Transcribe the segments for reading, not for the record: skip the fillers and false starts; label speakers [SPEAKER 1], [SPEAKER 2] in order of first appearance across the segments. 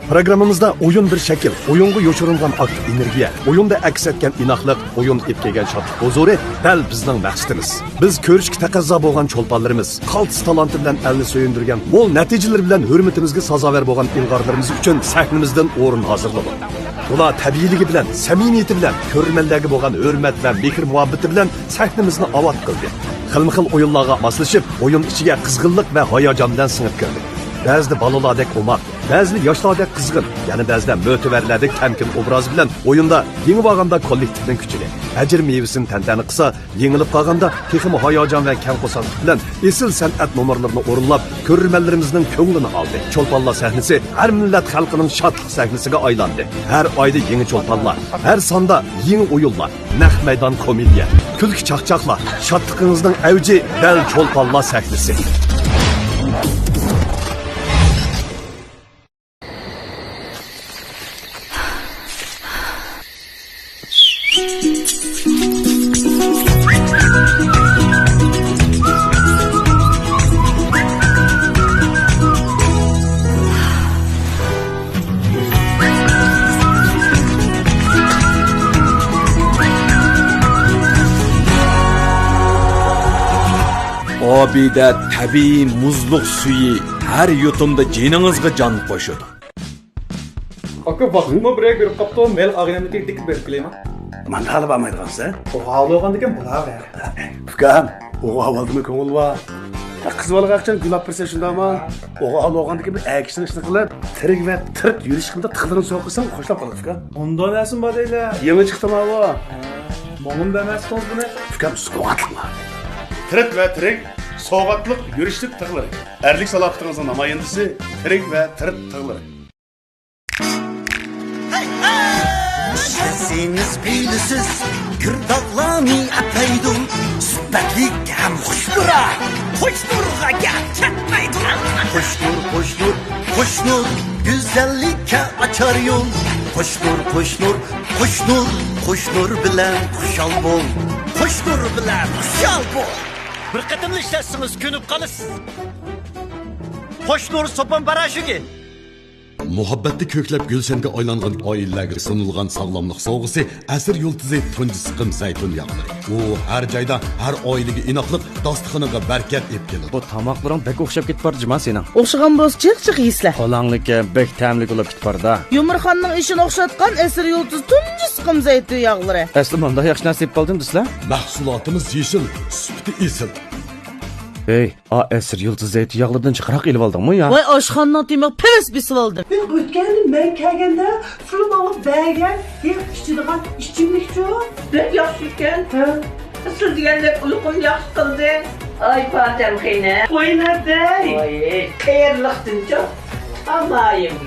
[SPEAKER 1] Programımızda oyun bir şekil, oyunga yo'chirilgan aktiv energiya, oyunda aks etgan inoqlik, oyun ep kelgan shodlik huzuri dal bizning maqsadimiz. Biz ko'rishga taqozo bo'lgan cho'lponlarimiz, qaltis talanti bilan elni so'yindirgan, mo'l natijalar bilan hurmatimizga sazovar bo'lgan ilg'orlarimiz uchun sahnamizdan o'rin hozirladi. Ular tabiiyligi bilan, samimiyati bilan, ko'rmanlarga bo'lgan hurmat va mehr muhabbati bilan sahnamizni obod qildi. Xilma-xil o'yinlarga moslashib, o'yin ichiga qizg'inlik va hayajon bilan singib kirdi. Ba'zida balalardek umaq, ba'zida yoshlardek qizg'in, yana ba'zida mo'tivarlardek tamkin obraz bilan o'yinda yengib olganda kollektivning kuchini, ajr mevasini tantana qilsa, yengilib qolganda texmi hayajon va kang qo'saqlik bilan esil san'at nomerlarini o'rinlab, ko'rmanlarimizning ko'nglini oldi. Cho'lponlar sahnasi har millat xalqining shodlik sahnasiga aylandi. Har oyda yangi cho'lponlar, har sonda yangi o'yinlar, naq maydon komediya, kulki chaqchaqlar, shodligingizning avji dal cho'lponlar sahnasi.
[SPEAKER 2] Obida tabiiy muzluq suyi har yutumda jiningizga jon qo'shadi.
[SPEAKER 3] Aka vaqtma birek berib qopto, mel ag'inamni tekdik berib kelema.
[SPEAKER 4] Manda hali bo'lmaydigansa?
[SPEAKER 3] O'g'al bo'lgandan bo'laver.
[SPEAKER 4] Ukam, o'g'al oldimi ko'ngil va qiz bola qachon gulab birsa shundami? O'g'al bo'lgandan keyin bir action ishni qilib, tirik va tirik yurish qilib tiqdirini so'qisam xo'shlab qoladi ukam.
[SPEAKER 3] Unda nasim bor deylar.
[SPEAKER 4] Yemi chiqdimi ava?
[SPEAKER 3] Mo'min demasdingiz buni?
[SPEAKER 4] Ukam suqatma. Tirik va tirik soğatlık, yürüşlük tığları. Erlik salahatınızın namayendisi tirik ve tirik tığları.
[SPEAKER 5] Seniz bilisiz, gürdağlami ataydı. Sütbetlik hem hoşnura, hoşnurga çatmaydı. Hoşnur, hoşnur, hoşnur, güzellikle açar yol. Hoşnur, hoşnur, hoşnur, hoşnur bilen kuşal bol. Hoşnur bilen kuşal bol. Bir qatımlı işlersiniz, könüp kalırsınız. Hoşnur sopan paraşüge.
[SPEAKER 6] Muhabbatda ko'klab gulshanga aylangan oilalarga sunilgan sog'lomlik sovg'asi asr yulduzi tunji siqim zaytun yog'lari. U har joyda, har oilaga inoqlik, dasturxoniga barkat ep keladi.
[SPEAKER 7] Bu tamoqlaring bek o'xshab ketib bor jima sening.
[SPEAKER 8] O'xshagan bo'lsa chiq yeslar.
[SPEAKER 7] Qolanligi bek ta'mli bo'lib ketib borda.
[SPEAKER 8] Yumurxonning ishini o'xshatgan asr yulduz tunji siqim zaytun yog'lari.
[SPEAKER 7] Asli bunda yaxshi nasib qildim sizlar.
[SPEAKER 6] Mahsulotimiz yeshil, sufti esil.
[SPEAKER 7] Ey, asr yulduz zaytun yog'laridan chiqroq elib oldingmi ya?
[SPEAKER 8] Voy oshxondan temoq peves bisib oldim.
[SPEAKER 9] Ben o'tgandim, men kelganda film olib bergan, deb ichadigan ichimlikchi.
[SPEAKER 10] Bek yaxshi ekan. Siz degandek uyqum yaxshi qildi. Ay parcham xeyna.
[SPEAKER 9] Qo'ylarday.
[SPEAKER 10] Voy, qayerliqdincha. Amayim.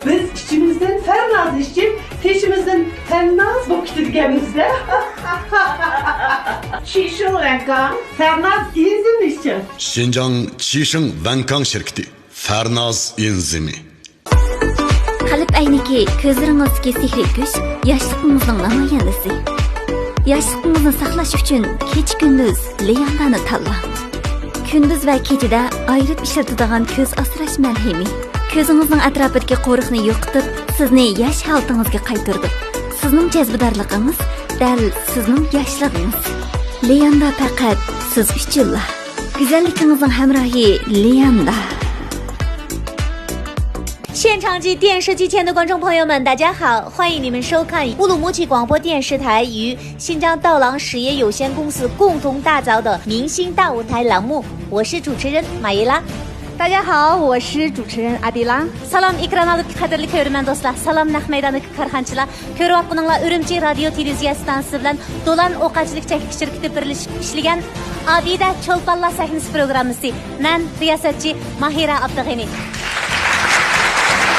[SPEAKER 9] Biz içimizden Fernaz içip, peşimizden Fernaz bu kitirgemizde.
[SPEAKER 10] Çişin renkam.
[SPEAKER 9] Fernaz izin için.
[SPEAKER 6] Şinjan Çişin Vankang şirketi Fernaz enzimi.
[SPEAKER 11] Qalb ayniki ko'zlaringizdagi sehri kuch yoshlig'ingizning namoyandasi. Yoshligingizni saqlash uchun kech-kunduz Leandani tanlang. Kunduz va kechada ayirib ishlatadigan ko'z asrash malhami. Ko'zingizning atrofidagi qo'riqni yo'qotib, sizni yosh holatingizga qaytardi. Sizning jazbidorligingiz dal sizning yoshligingiz. Leanda faqat siz uchunla. Go'zalligingizning hamrohi Leanda。
[SPEAKER 12] 现场及电视机前的观众朋友们，大家好，欢迎你们收看乌鲁木齐广播电视台与新疆道朗实业有限公司共同打造的明星大舞台栏目，我是主持人马伊拉。
[SPEAKER 13] 大家好，我是主持人阿迪拉。
[SPEAKER 12] Salam ekranadagi qadrli ko'rman do'stlar, salam naq maydondagi korxonchilar, ko'ryapsizlar Urumchi radio televiziya stansiyasi bilan Do'lan o'qachilik cheklik shirkati birlashib ishlagan Adida Cho'lponlar sahnasi programmasi. Men riyosatchi Mahira Abdug'ani.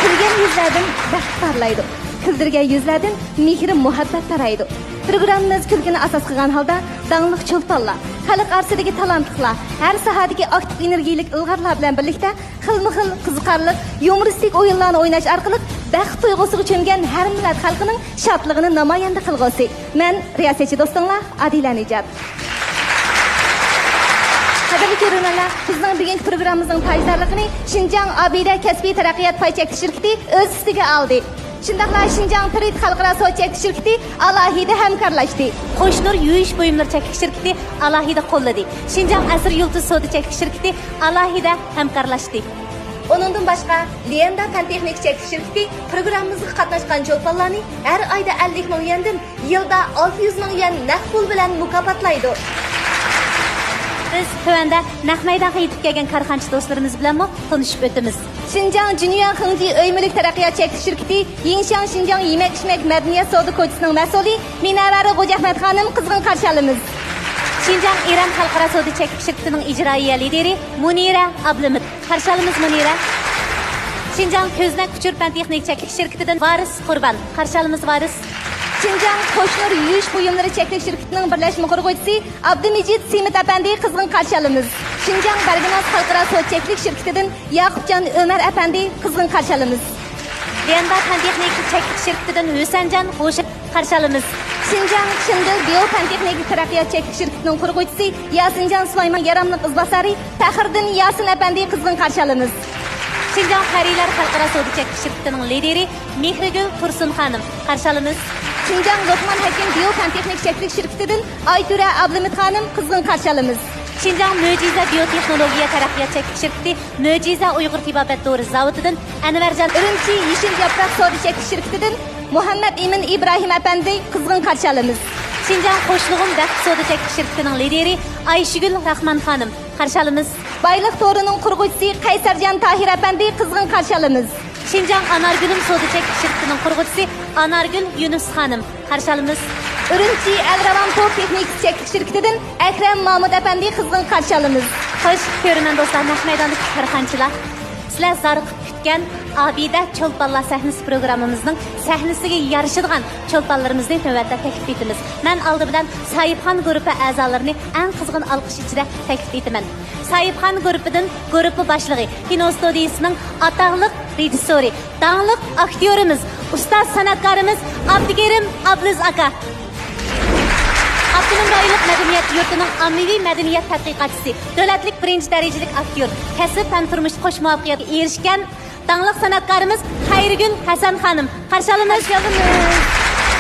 [SPEAKER 13] Kulgan yuzlardan baxt parlaydi. Kuldirgan yuzlardan mehr muhabbat taraydi. Programmamiz kulgini asos qilgan holda dangliq cho'lponlar, xalq orasidagi talantlilar, har sohadagi aktiv energiyalik ilg'orlar bilan birlikda xilma-xil qiziqarli, yumoristik o'yinlarni o'ynash orqali baxt tuyg'usiga cho'mgan har millat xalqining shodligini namoyanda qilg'usi. Men riyosatchi do'stinglar Adila Nijat. Qadrli ko'ruvchilar, bizning bugungi programmamizning tajdorligini Xinjiang Abida kasbiy taraqqiyot pay chekish shirkati o'z ustiga oldi. Shundaqla Xinjiang Trade xalqaro so'z chekish shirkati alohida hamkorlashdi.
[SPEAKER 12] Qo'shnur yuvish buyumlari chekish shirkati alohida qo'lladi. Xinjiang Asr Yulduz savdo chekish shirkati alohida hamkorlashdi.
[SPEAKER 13] Onundan başqa, Liyanda Pantexnik chekish shirkati programmamizga qatnashgan cho'lponlarni har oyda 50 ming yendan yilda 600 ming yen naqd pul bilan mukofotlaydi.
[SPEAKER 12] Biz tövəndə naq maydonga yetib kelgan karxanchi do'stlarimiz bilan tanishib o'tamiz.
[SPEAKER 13] Xinjiang Junior Xinji Öymülük taraqqiyot chekish shirkati Yingshan Xinjiang yemək-içmək madaniyat savdo ko'chasining mas'uli Minarari Xo'jaahmad xonim qizg'in qarshi olamiz.
[SPEAKER 12] Xinjiang İran xalqaro savdo chekish shirkatining ijroiya lideri Munira Ablimid. Qarshi olamiz Munira. Xinjiang ko'znak kuchur pantexnik chekish shirkatidan Varis Qurban. Qarshi olamiz Varis.
[SPEAKER 13] Xinjiang Qo'shnur yuvish buyumlari chekish shirkatining birlashma qurg'uvchisi Abdumijid Simit apandi qizg'in qarshi olamiz. Xinjiang Bargnas xalqaro so'z chekish shirkatidan Yaqubjon Umar apandi qizg'in qarshi olamiz.
[SPEAKER 12] Liyanda Pantexnik chekish shirkatidan Husanjon Xo'sh qarshi olamiz.
[SPEAKER 13] Xinjiang Shindil Bio Pantexnik taraqqiyot chekish shirkatining qurg'uvchisi Yasinjon Sulaymon Yaramliq izbosari Faxriddin Yasin apandi qizg'in qarshi olamiz.
[SPEAKER 12] Xinjiang Hariylar xalqaro savdo chekish shirkatining lideri Mehrigul Tursun xonim qarshi olamiz.
[SPEAKER 13] Xinjiang Lokman Hakim Bio Pantexnik chekish shirkatidan Aytura Ablimid xonim qizg'in qarshi olamiz.
[SPEAKER 12] Xinjiang Mo'jiza biotexnologiya taraqqiyot chekish shirkati Mo'jiza Uyg'ur tibobat dori zavodidan Anvarjon
[SPEAKER 13] Urumchi Yeshil Yaproq savdo chekish shirkatidan Muhammad Emin Ibrohim apandi qizg'in qarshi olamiz.
[SPEAKER 12] Xinjiang Qo'shlug'im baxt savdo chekish shirkatining lideri Ayshigul Rahman xonim qarshi olamiz.
[SPEAKER 13] Bayliq to'rining qurg'uvchisi Qaysarjon Tahir apandi qizg'in qarshi olamiz.
[SPEAKER 12] Xinjiang Anargulum savdo chekish shirkatining qurg'uvchisi Anargul Yunus xonim qarshi olamiz.
[SPEAKER 13] Urumchi Al-Ravam Top Texnik chekish shirkatidan Akram Mahmud apandi qizg'in qarshi olamiz.
[SPEAKER 12] Xo'sh, ko'rman do'stlar, naq maydondagi karxanchilar. Sizlar zariqib kutgan Abida Cho'lponlar sahnasi programmamizning sahnasiga yarashadigan cho'lponlarimizni navbatda taklif etamiz. Men oldi bilan Sayibxon guruhi a'zolarini eng qizg'in olqish ichida taklif etaman. Sayibxon guruhidan guruhi boshlig'i, kino studiyasining ataqli rejissyori, dangliq aktyorimiz, ustoz san'atkorimiz Abdukerim Abluz aka. Abdunum rayonlik madaniyat yurtining ommaviy madaniyat tadqiqotchisi, davlatlik birinchi darajalik aktyor, kasb ham turmush qo'sh muvaffaqiyatga erishgan dangliq san'atkorimiz Xayrigul Hasan xonim. Qarshi olamiz.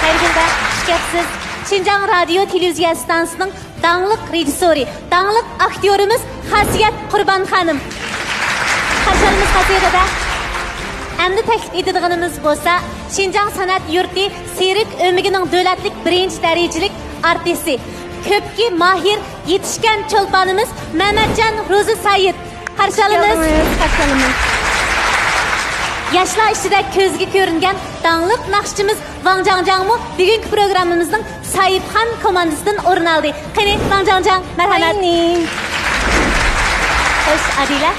[SPEAKER 12] Xayrigul da gapsiz Xinjiang radio televiziya stansiyasining dangliq rejissyori, dangliq aktyorimiz Xasiyat Qurbon xonim. Qarshi olamiz Xasiyatda. Endi taklif etadiganimiz bo'lsa, Xinjiang san'at yurti Serik o'migining davlatlik birinchi darajalik artisti, ko'pki mahir yetishgan cho'lponimiz Mamatjon Ro'zi Said. Qarshi olamiz. Yoshlar ichida ko'zga ko'ringan dangliq naqshchimiz Wang Jangjangmi bugungi programmamizning Sayibxon komandasidan o'rin oldi. Qani Wang Jangjang, marhamat. Xo'sh, Adila,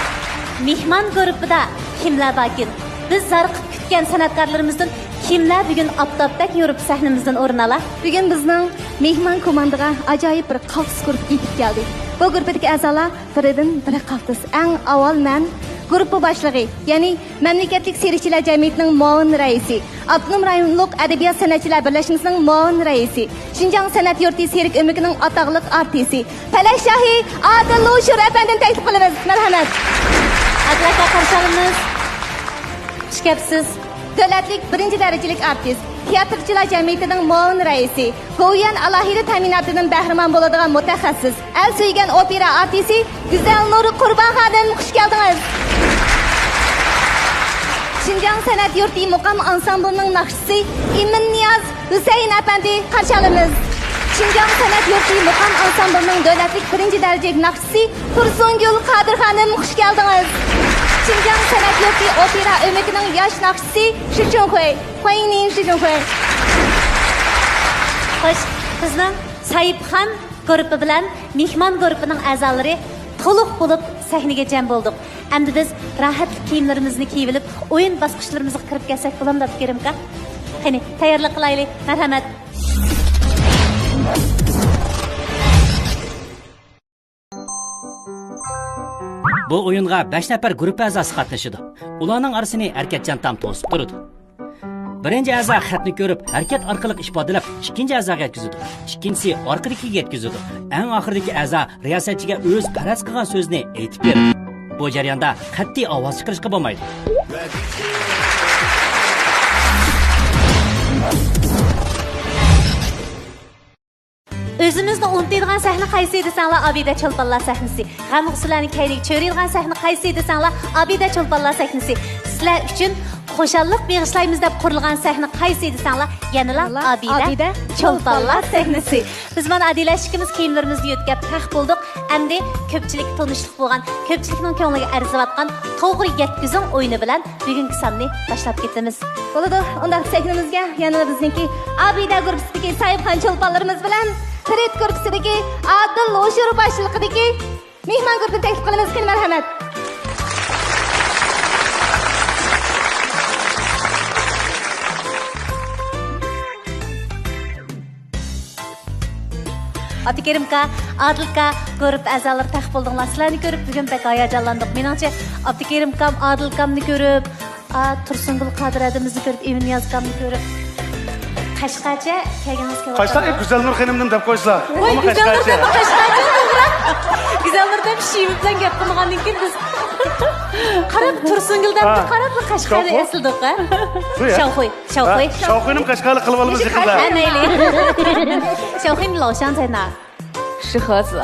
[SPEAKER 12] mehmon guruhida kimlar bor? Biz zariqib kutgan san'atkorlarimizdan kimlar bugun oftobdek yurib sahnamizdan o'rin oladi?
[SPEAKER 13] Bugun bizning mehmon komandaga ajoyib bir qaltis guruh yetib keldi. Bu guruhdagi a'zolar biridan biri qaltis. Eng avval men guruh boshlig'i, ya'ni mamlakatlik serikchilar jamiyatining muavin raisi, Abdunum rayonlik adabiyot san'atchilar birlashmasining muavin raisi, Xinjiang san'at yurti Serik o'migining ataqli artisti, Falak-Shohi Adil Lushur apandini taklif qilamiz. Marhamat.
[SPEAKER 12] Adilaka qarshi olamiz. Shikapsiz.
[SPEAKER 13] Davlatlik birinchi darajalik artist, teatrchilar jamiyatining muavin raisi, Go'yan alohida ta'minotidan bahramand bo'ladigan mutaxassis, al suygan opera artisti Go'zal Nur Qurbon xonim, xush keldingiz. Xinjiang san'at yurti muqam ansamblining naqshchisi Imin Niyoz Husayn apandi qarshi olamiz. Xinjiang san'at yurti muqam ansamblining davlatlik birinchi darajalik naqshchisi Tursungul Qodir xonim, xush keldingiz. Xinjiang san'at yurti opera o'migining yosh naqshchisi Shi Chunhui, Huayning Shi Chunhui.
[SPEAKER 12] Xo'sh, bizning Sayibxon guruhi bilan mehmon guruhining a'zolari to'liq bo'lib sahnaga jam bo'ldik. Endi biz rohat kiyimlarimizni kiyib olib, o'yin bosqichlarimizga kirib kelsak bo'lamdi, Kerimka. Qani, tayyorlik qilaylik. Marhamat.
[SPEAKER 14] Bu o'yinga 5 nafar guruh a'zosi qatnashadi. Ularning orasini Erkatjon Tam to'sib turadi. Birinci a'zo xatni ko'rib, harakat orqali ifodalab, ikkinchi a'zoga yetkazadi. Ikkinchisi orqadagiga yetkazadi. Eng oxirdagi a'zo riyosatchiga o'z faraz qilgan so'zni aytib beradi. Bu jarayonda qat'iy ovoz chiqarishga bo'lmaydi.
[SPEAKER 12] Özümüzni unutadigan sahna qaysi desanglar, Abida Cho'lponlar sahnasi. G'am-g'usalarni kayniga cho'raydigan sahna qaysi desanglar, Abida Cho'lponlar sahnasi. Sizlar uchun xo'shallik beg'ishlaymiz deb qurilgan sahna qaysi desanglar, yanala Abida Cho'lponlar sahnasi. Biz mana adilashikimiz kiyimlarimizni yo'tkab tax bo'ldik. Endi ko'pchilik tanishlik bo'lgan, ko'pchilikning ko'ngliga arziyotgan to'g'ri yetkizing o'yini bilan bugungi sonni boshlab ketamiz.
[SPEAKER 13] Bo'ladi, unda sahnamizga yanala bizniki Abida guruhidagi Sayibxon Cho'lponlarimiz bilan Tirit guruhidagi Adil O'shur boshchiligidagi mehmon guruhini taklif qilamiz. Qani marhamat.
[SPEAKER 12] Abdukerimka, Adilka ko'rib a'zolar taxib bo'ldinglar. Sizlarni ko'rib bugun pek hayajonlandik. Meningcha Abdukerimkam, Adilkamni ko'rib, Tursungul Qodiradimizni ko'rib, Eminiyazkamni ko'rib Qashqacha kelganimiz keladi.
[SPEAKER 4] Qashqacha Güzelnur xonimdan deb qo'ysa.
[SPEAKER 12] Voy, Güzelnur Güzelnurdan shiyim bilan gap qilgandan keyin biz qarab Tursunguldan qarab Qashqacha esildik, ha? Shawxo'ynim
[SPEAKER 4] Qashqali qilib olamiz yaqinda.
[SPEAKER 12] Ha, mayli. Shawxo'yim 老乡在哪？石河子。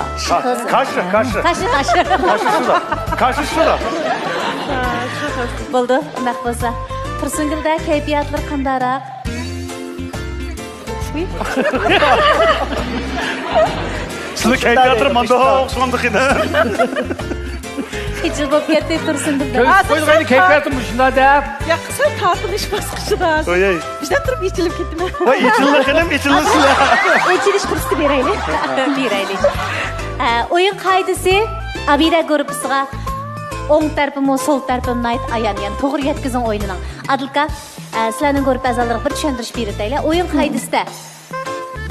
[SPEAKER 12] Bo'ldi, unaqa bo'lsa. Tursungulda kayfiyatlar qandaroq?
[SPEAKER 4] Sizlar kayfiyatlar manda o'xshamdi edi.
[SPEAKER 12] Hiç bo'lib ketdi Tursungulda.
[SPEAKER 3] Qo'yilgan kayfiyatim shunda deb.
[SPEAKER 8] Ya qisa tartilish bosqichida.
[SPEAKER 4] Oy.
[SPEAKER 8] Bizdan turib ichilib ketdimi?
[SPEAKER 4] Voy, ichilsizlar.
[SPEAKER 13] Ichilish kursini beraylik.
[SPEAKER 12] Beraylik. O'yin qoidasi Abida guruhiga o'ng tarafim, so'l tarafim ayt ayan, to'g'ri yetkazing o'yinining. Adilka, sizlarning guruh a'zolariga bir tushuntirish beraylik. O'yin qoidasida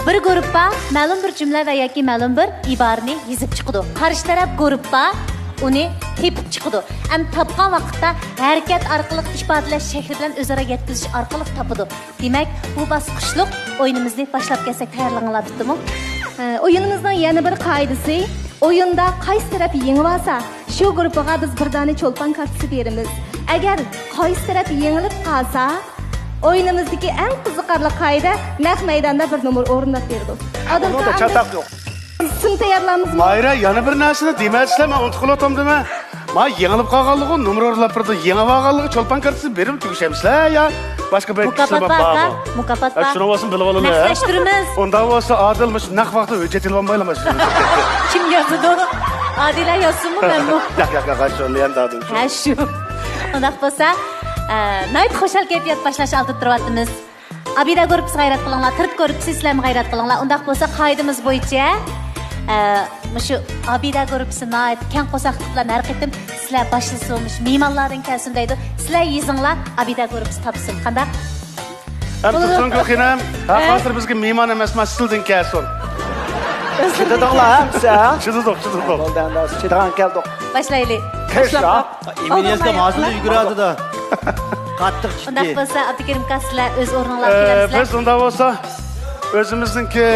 [SPEAKER 12] bir guruhga ma'lum bir jumla va yoki ma'lum bir iborani yozib chiqadi. Qarshi taraf guruhga uni tepib chiqadi. Ham topgan vaqtda harakat orqali ifodalash shakli bilan o'zaro yetkazish orqali topadi. Demak, bu bosqichliq o'yinimizni boshlab kelsak tayyorlaninglar bitdimi?
[SPEAKER 13] O'yinimizning yana bir qoidasi, o'yinda qaysi taraf yengib olsa, shu guruhga biz bir dona cho'lpon kartasi beramiz. Agar qaysi taraf yengilib qolsa, o'yinimizdagi eng qiziqarli qoida naq maydonda bir nomer o'rnab berdi.
[SPEAKER 4] Adilka, chataq yo'q.
[SPEAKER 13] Sim tayyorlamizmi?
[SPEAKER 4] Mayra, yana bir narsani demasizlar, men unutib qolatam dema. Men yengilib qolganligim, nomer o'rnab turdi. Yengib olganligi cho'lpon kartasi berib tugishamizlar ya. Boshqa bir
[SPEAKER 12] mukofot bormi? Mukofot bor.
[SPEAKER 4] Shuni olsin bilib olaylik.
[SPEAKER 12] Naqshlashtiramiz.
[SPEAKER 4] Unda bo'lsa Adil mush naq vaqtda hujjat ilib olmaymiz.
[SPEAKER 12] Kim yozdi uni? Adila yozsinmi, menmi?
[SPEAKER 4] Yo'q, shuni ham dadim.
[SPEAKER 12] Ha, shu. Undaq bo'lsa, nayt xo'shal kayfiyat boshlash oldida turyapmiz. Abida guruh g'ayrat qilinglar, tirt ko'rib sizlar g'ayrat qilinglar. Undaq bo'lsa, qoidamiz bo'yicha Mushu Abida guruhsini keng qo'saqlik bilan har qitim sizlar boshliqchi bo'lmish mehmonlardan kelsin deydi. Sizlar yezinglar, Abida guruhi topsin. Qanday?
[SPEAKER 4] Tursungul xonim, hozir bizga mehmon emasman, sizdan kelsin.
[SPEAKER 5] Chidadinglar, sizlar?
[SPEAKER 4] Chidadik.
[SPEAKER 5] Bo'ldi, endi chidagan keldik.
[SPEAKER 12] Boshlaylik.
[SPEAKER 5] Keshla. Eminiyazga mashina yuguradi-da. Qattiq jiddiy.
[SPEAKER 12] Undaq bo'lsa, Abdukerimka sizlar o'z o'rninglarga kelasizlar.
[SPEAKER 4] Biz unda bo'lsa o'zimizningki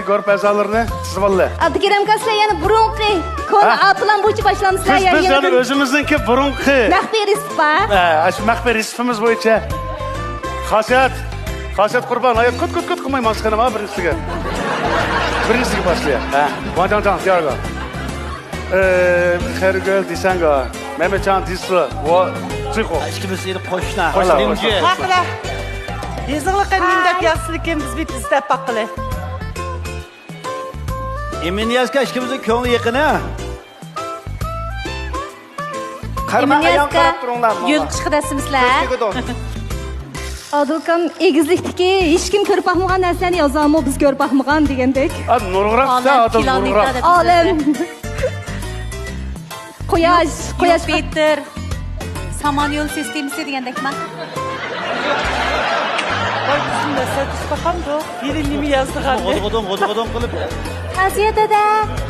[SPEAKER 4] guruh a'zolarini tizib ollar.
[SPEAKER 13] Abdukerimka sizlar yana burunqi ko'l plan bo'yicha boshlamizlar.
[SPEAKER 4] Biz yana o'zimizningki burunqi.
[SPEAKER 13] Maxfiy risp bor.
[SPEAKER 4] Shu maxfiy rispimiz bo'yicha xosiyat qurbon, hayot kut qilmay masxanama birinchisiga boshlayapti. Ha, vadan tiyarga. Xergul desanga, Mehmetcan disli, va Chiqo.
[SPEAKER 5] Ikkimiz seni qo'shna.
[SPEAKER 8] Haqla. Yezinglar qanday deb yaxshilikka biz bitizda paqili.
[SPEAKER 5] Eminiyazga ikkimizning ko'ngli yaqini. Qarma ayon qarab turinglar.
[SPEAKER 12] Yo'l chiqdasizlar.
[SPEAKER 13] Adilkam egizlikdagi hech kim ko'rib baxmagan narsani yozamo biz ko'rib baxmagan degandek.
[SPEAKER 4] Nurg'roqda Adil nurg'roq.
[SPEAKER 12] Olim.
[SPEAKER 13] Quyosh
[SPEAKER 12] Peter. Samon yo'l sistemasi degandekmi?
[SPEAKER 8] Voy, bizda satish bakamdi. Yeri nima yozdigan?
[SPEAKER 5] G'o'dg'odon qilib.
[SPEAKER 12] Aziya dada,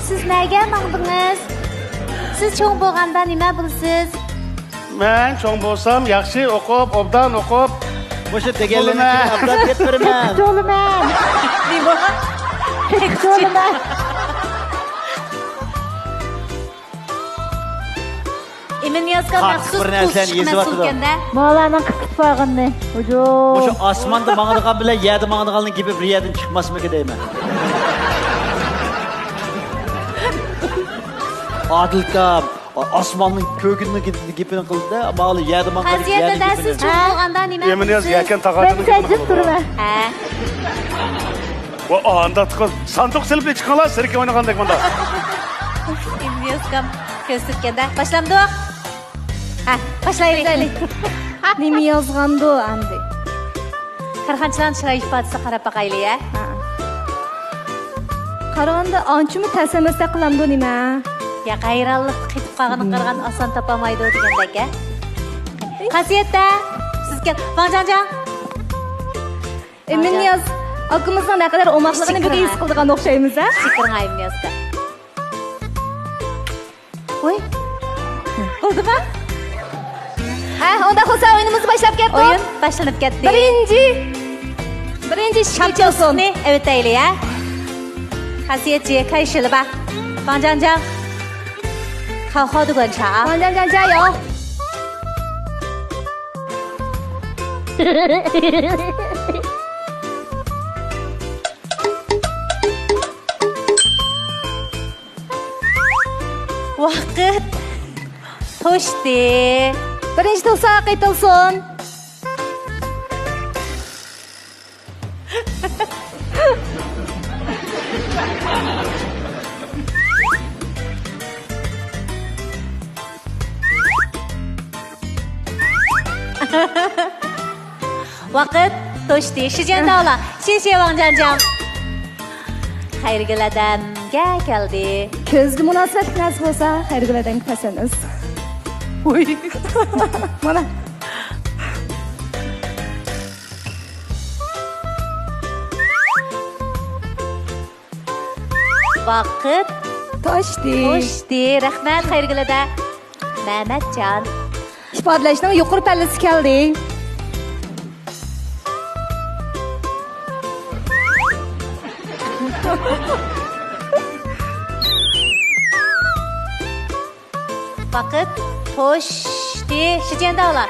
[SPEAKER 12] siz nega maqdingiz? Siz cho'ng bo'lganda nima bilsiz?
[SPEAKER 4] Men cho'ng bo'lsam, yaxshi o'qib, obdan o'qib,
[SPEAKER 5] O'sha deganlarni abrab deb beraman.
[SPEAKER 12] To'laman. Nima? To'laman. Emin Niyozga maxsus
[SPEAKER 5] bir narsani yezyapti.
[SPEAKER 12] Bolaning qitpog'ini.
[SPEAKER 5] O'sha osmonda mang'adigan bilan yerda mang'adiganning gibi bir yerdan chiqmasmiki deyman. Adilkam osmonning ko'gini gipini qildi, ammo yerda mang'adigan
[SPEAKER 12] Qaziyatda siz cho'g'anda nima?
[SPEAKER 4] Emin Niyaz yakan taqadini
[SPEAKER 12] Sajib turma. Ha.
[SPEAKER 4] Bu anda tıkın. Sandık silip çıkanlar sirke oynagandek bunda.
[SPEAKER 12] Emin Niyozga ko'z tutganda boshlamdik. Ha, boshlaylik.
[SPEAKER 13] Nima yozgandi endi?
[SPEAKER 12] Qarg'anchilar chiroy ifodasi qarab boqaylik, ya.
[SPEAKER 13] Qaraganda anchimi tasammusa qilamdi nima?
[SPEAKER 12] Ya g'ayralliq qetib qolganini qargan oson topolmaydi degandek, a. Qasiyatda sizga Vanjanjan.
[SPEAKER 13] Emin Niyaz akımızdan ne kadar olmaklığını bir his kıldıgan okşayımız, ha?
[SPEAKER 12] Şükürün Emin Niyazga. Oy. Oldu mu?
[SPEAKER 13] Ha, onda olsa oyunumuzu başlayıp ketdi.
[SPEAKER 12] Oyun başlanıp ketdi.
[SPEAKER 13] Birinci şikayet olsun.
[SPEAKER 12] Ne? Evet öyle ya. Qasiyatchi kayshili bak. Vanjanjan. Xalqo dugancha.
[SPEAKER 13] Vanjanjan jayo.
[SPEAKER 12] Vaqt to'shdi.
[SPEAKER 13] Birinchi to'sa qaytilsin.
[SPEAKER 12] Vaqt to'shdi. Shijanda ola. Shishe Vanjanjan. Xayrgiladamga keldi.
[SPEAKER 13] Ko'zga munosabat nasib bo'lsa, xayrgiladamga pasamiz. Uy. Mana.
[SPEAKER 12] Vaqt
[SPEAKER 13] to'shdi.
[SPEAKER 12] To'shdi. Rahmat xayrgilada. Mamatjon.
[SPEAKER 13] Ifodalashning yuqori pallasi keldi.
[SPEAKER 12] Vaqt to'shdi. Shijanda ola.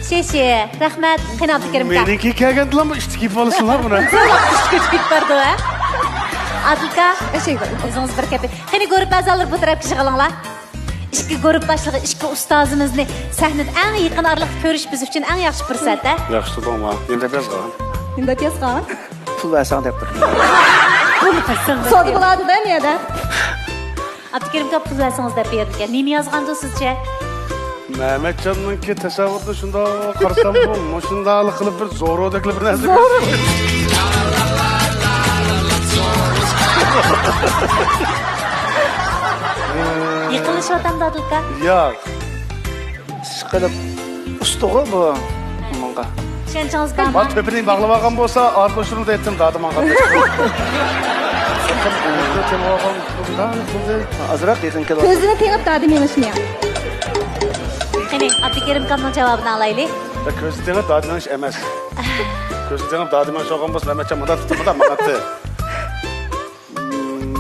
[SPEAKER 12] Shishe. Rahmat qiynalib kirimka.
[SPEAKER 4] Meniki kelgandilar mı? İşte gibi olasınlar buna.
[SPEAKER 12] Kuch bardi va. Adilka, o'zingiz bir kapi. Qani ko'rib bazallar bu tarafga shig'ilinglar. Ikki ko'rib boshlig'i, ikki ustozimizni sahnada eng yaqin oraliq ko'rish biz uchun eng yaxshi fursat-da.
[SPEAKER 4] Yaxshi bo'lma. Endi bezgan.
[SPEAKER 13] Endi bezgan.
[SPEAKER 5] Pul versan deb tur.
[SPEAKER 13] Sodi bo'ladi-da niyada.
[SPEAKER 12] Abdukerimga pul versangiz deb berilgan. Nima yozgandi sizcha?
[SPEAKER 4] Mehmetcan'ınki tasavvurda şunda qarsam bu, şundalık qilib bir zo'rodakli bir narsa.
[SPEAKER 12] Yiqilishyapti Adilka.
[SPEAKER 5] Yo'q. Siqilib ustug'i bu bunga.
[SPEAKER 12] Ishonchingiz bormi?
[SPEAKER 4] Bak pepining bag'lab olgan bo'lsa, ardoshimda aytdim, dadim olgan.
[SPEAKER 5] Azroq yaqin keladi.
[SPEAKER 13] Ko'zini tengib dadim yemishmi?
[SPEAKER 12] Qani Abdukerim kamning javobini olaylik.
[SPEAKER 4] Ko'zni tengib dadim ish emas. Ko'zni tengib dadim ish olgan bo'lsa, Mehmetcan bundan tutmadan manatdi.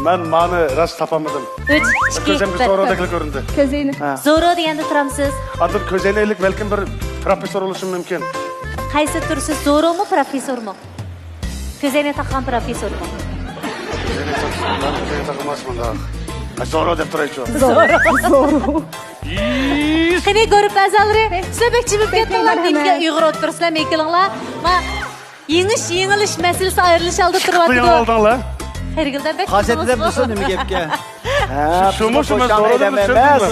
[SPEAKER 4] Ben mani rast tapamadım.
[SPEAKER 12] 3, 2, 1.
[SPEAKER 4] Ko'zimga zo'rodakli ko'rindi.
[SPEAKER 13] Ko'zini.
[SPEAKER 12] Zo'ro deganda turamsiz.
[SPEAKER 4] Adir ko'zoynaklik balkim bir professor bo'lishim mumkin.
[SPEAKER 12] Qaysi tursiz? Zo'romi, professormi? Ko'zoynak taqqan professormi?
[SPEAKER 4] Ben taqmasman da. Zo'ro deb turaychi.
[SPEAKER 12] Zo'ro. Qani ko'rib bazalari, sizlar bekchi bo'lib ketdinglar, menga uyg'ur o'tirsizlar, mekilinglar. Ma yengilish masalasi ayrilish oldi turyapti.
[SPEAKER 4] Qiyin oldinglar.
[SPEAKER 12] Xayrgilda bek.
[SPEAKER 5] Qazetida bilsin nima gapga.
[SPEAKER 4] Shumi zo'ro deb emas.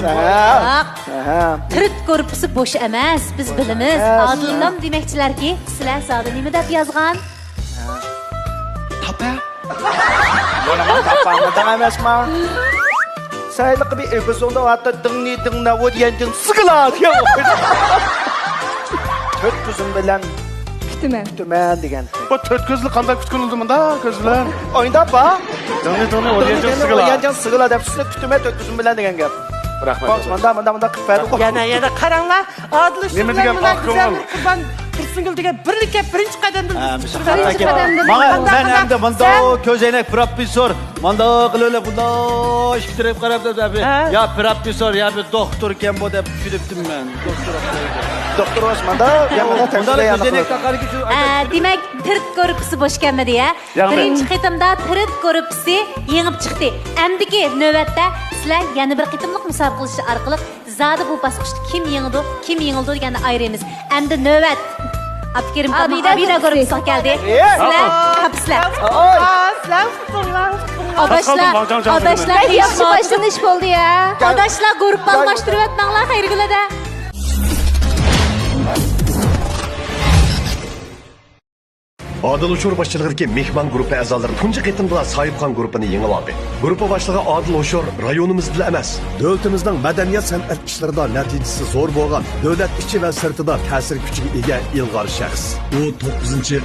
[SPEAKER 12] Tirit ko'ribsi bo'sh emas, biz bilamiz. Odillam demakchilarki, sizlar sodi nima deb yozgan?
[SPEAKER 5] Topa. Buni men topamdan emasman. Sayli qilib epizodda hatta dingni o'tganjin sig'iladi. To'rt ko'zim bilan kutaman degan.
[SPEAKER 4] Bu to'rt ko'zli qanday kutgunildi bunda ko'zlar?
[SPEAKER 5] O'yinda ba?
[SPEAKER 4] Dingni o'tganjin sig'iladi.
[SPEAKER 5] O'tganjin sig'iladi deb sizlar kutaman to'rt ko'zim bilan degan gap.
[SPEAKER 4] Rahmat.
[SPEAKER 5] Manda qilib berdi.
[SPEAKER 8] Yana qaranglar. Adil
[SPEAKER 4] Nima degan
[SPEAKER 8] güzel
[SPEAKER 4] ahko'ngil?
[SPEAKER 8] kurban Tursuнгul degan birinchi qadamdan
[SPEAKER 5] Ben hem de manda közenek profesör. Manda kılöyle bunda iştirip karabda tabi. Ya profesör ya bir doktor iken bu da gülüptüm ben. Doktor olsun manda. Ya manda közenek takar ki şu.
[SPEAKER 12] Demek Türk korpusu boş gelmedi ya. Birinci qitimda Türk korpusu yengib chiqdi. Amdiki navbatda sizlar yana bir qitimliq musobaqa qilish orqali zodi bu bosqichda kim yengildi deganni ayiramiz. Endi navbat Abkerim Abida korpusu geldi. Sizlar kapsizlar. Adaşlar
[SPEAKER 13] Yaxshi boshlanish bo'ldi ya.
[SPEAKER 12] Adaşlar grup almashtirib o'tmanglar xayrgulada.
[SPEAKER 1] Adil Oşur başçılığındaki mehman grubu əzaları tuncu qitimda Sayıpxan grubunu yengib aldı. Grupa başlığı Adil Oşur rayonumuz bilan emas, dövlətimizдің madaniyat san'at ishlarida natijasi zo'r bo'lgan, davlat ichi va sirtida ta'sir kuchiga ega ilg'or shaxs.
[SPEAKER 15] U 9-10,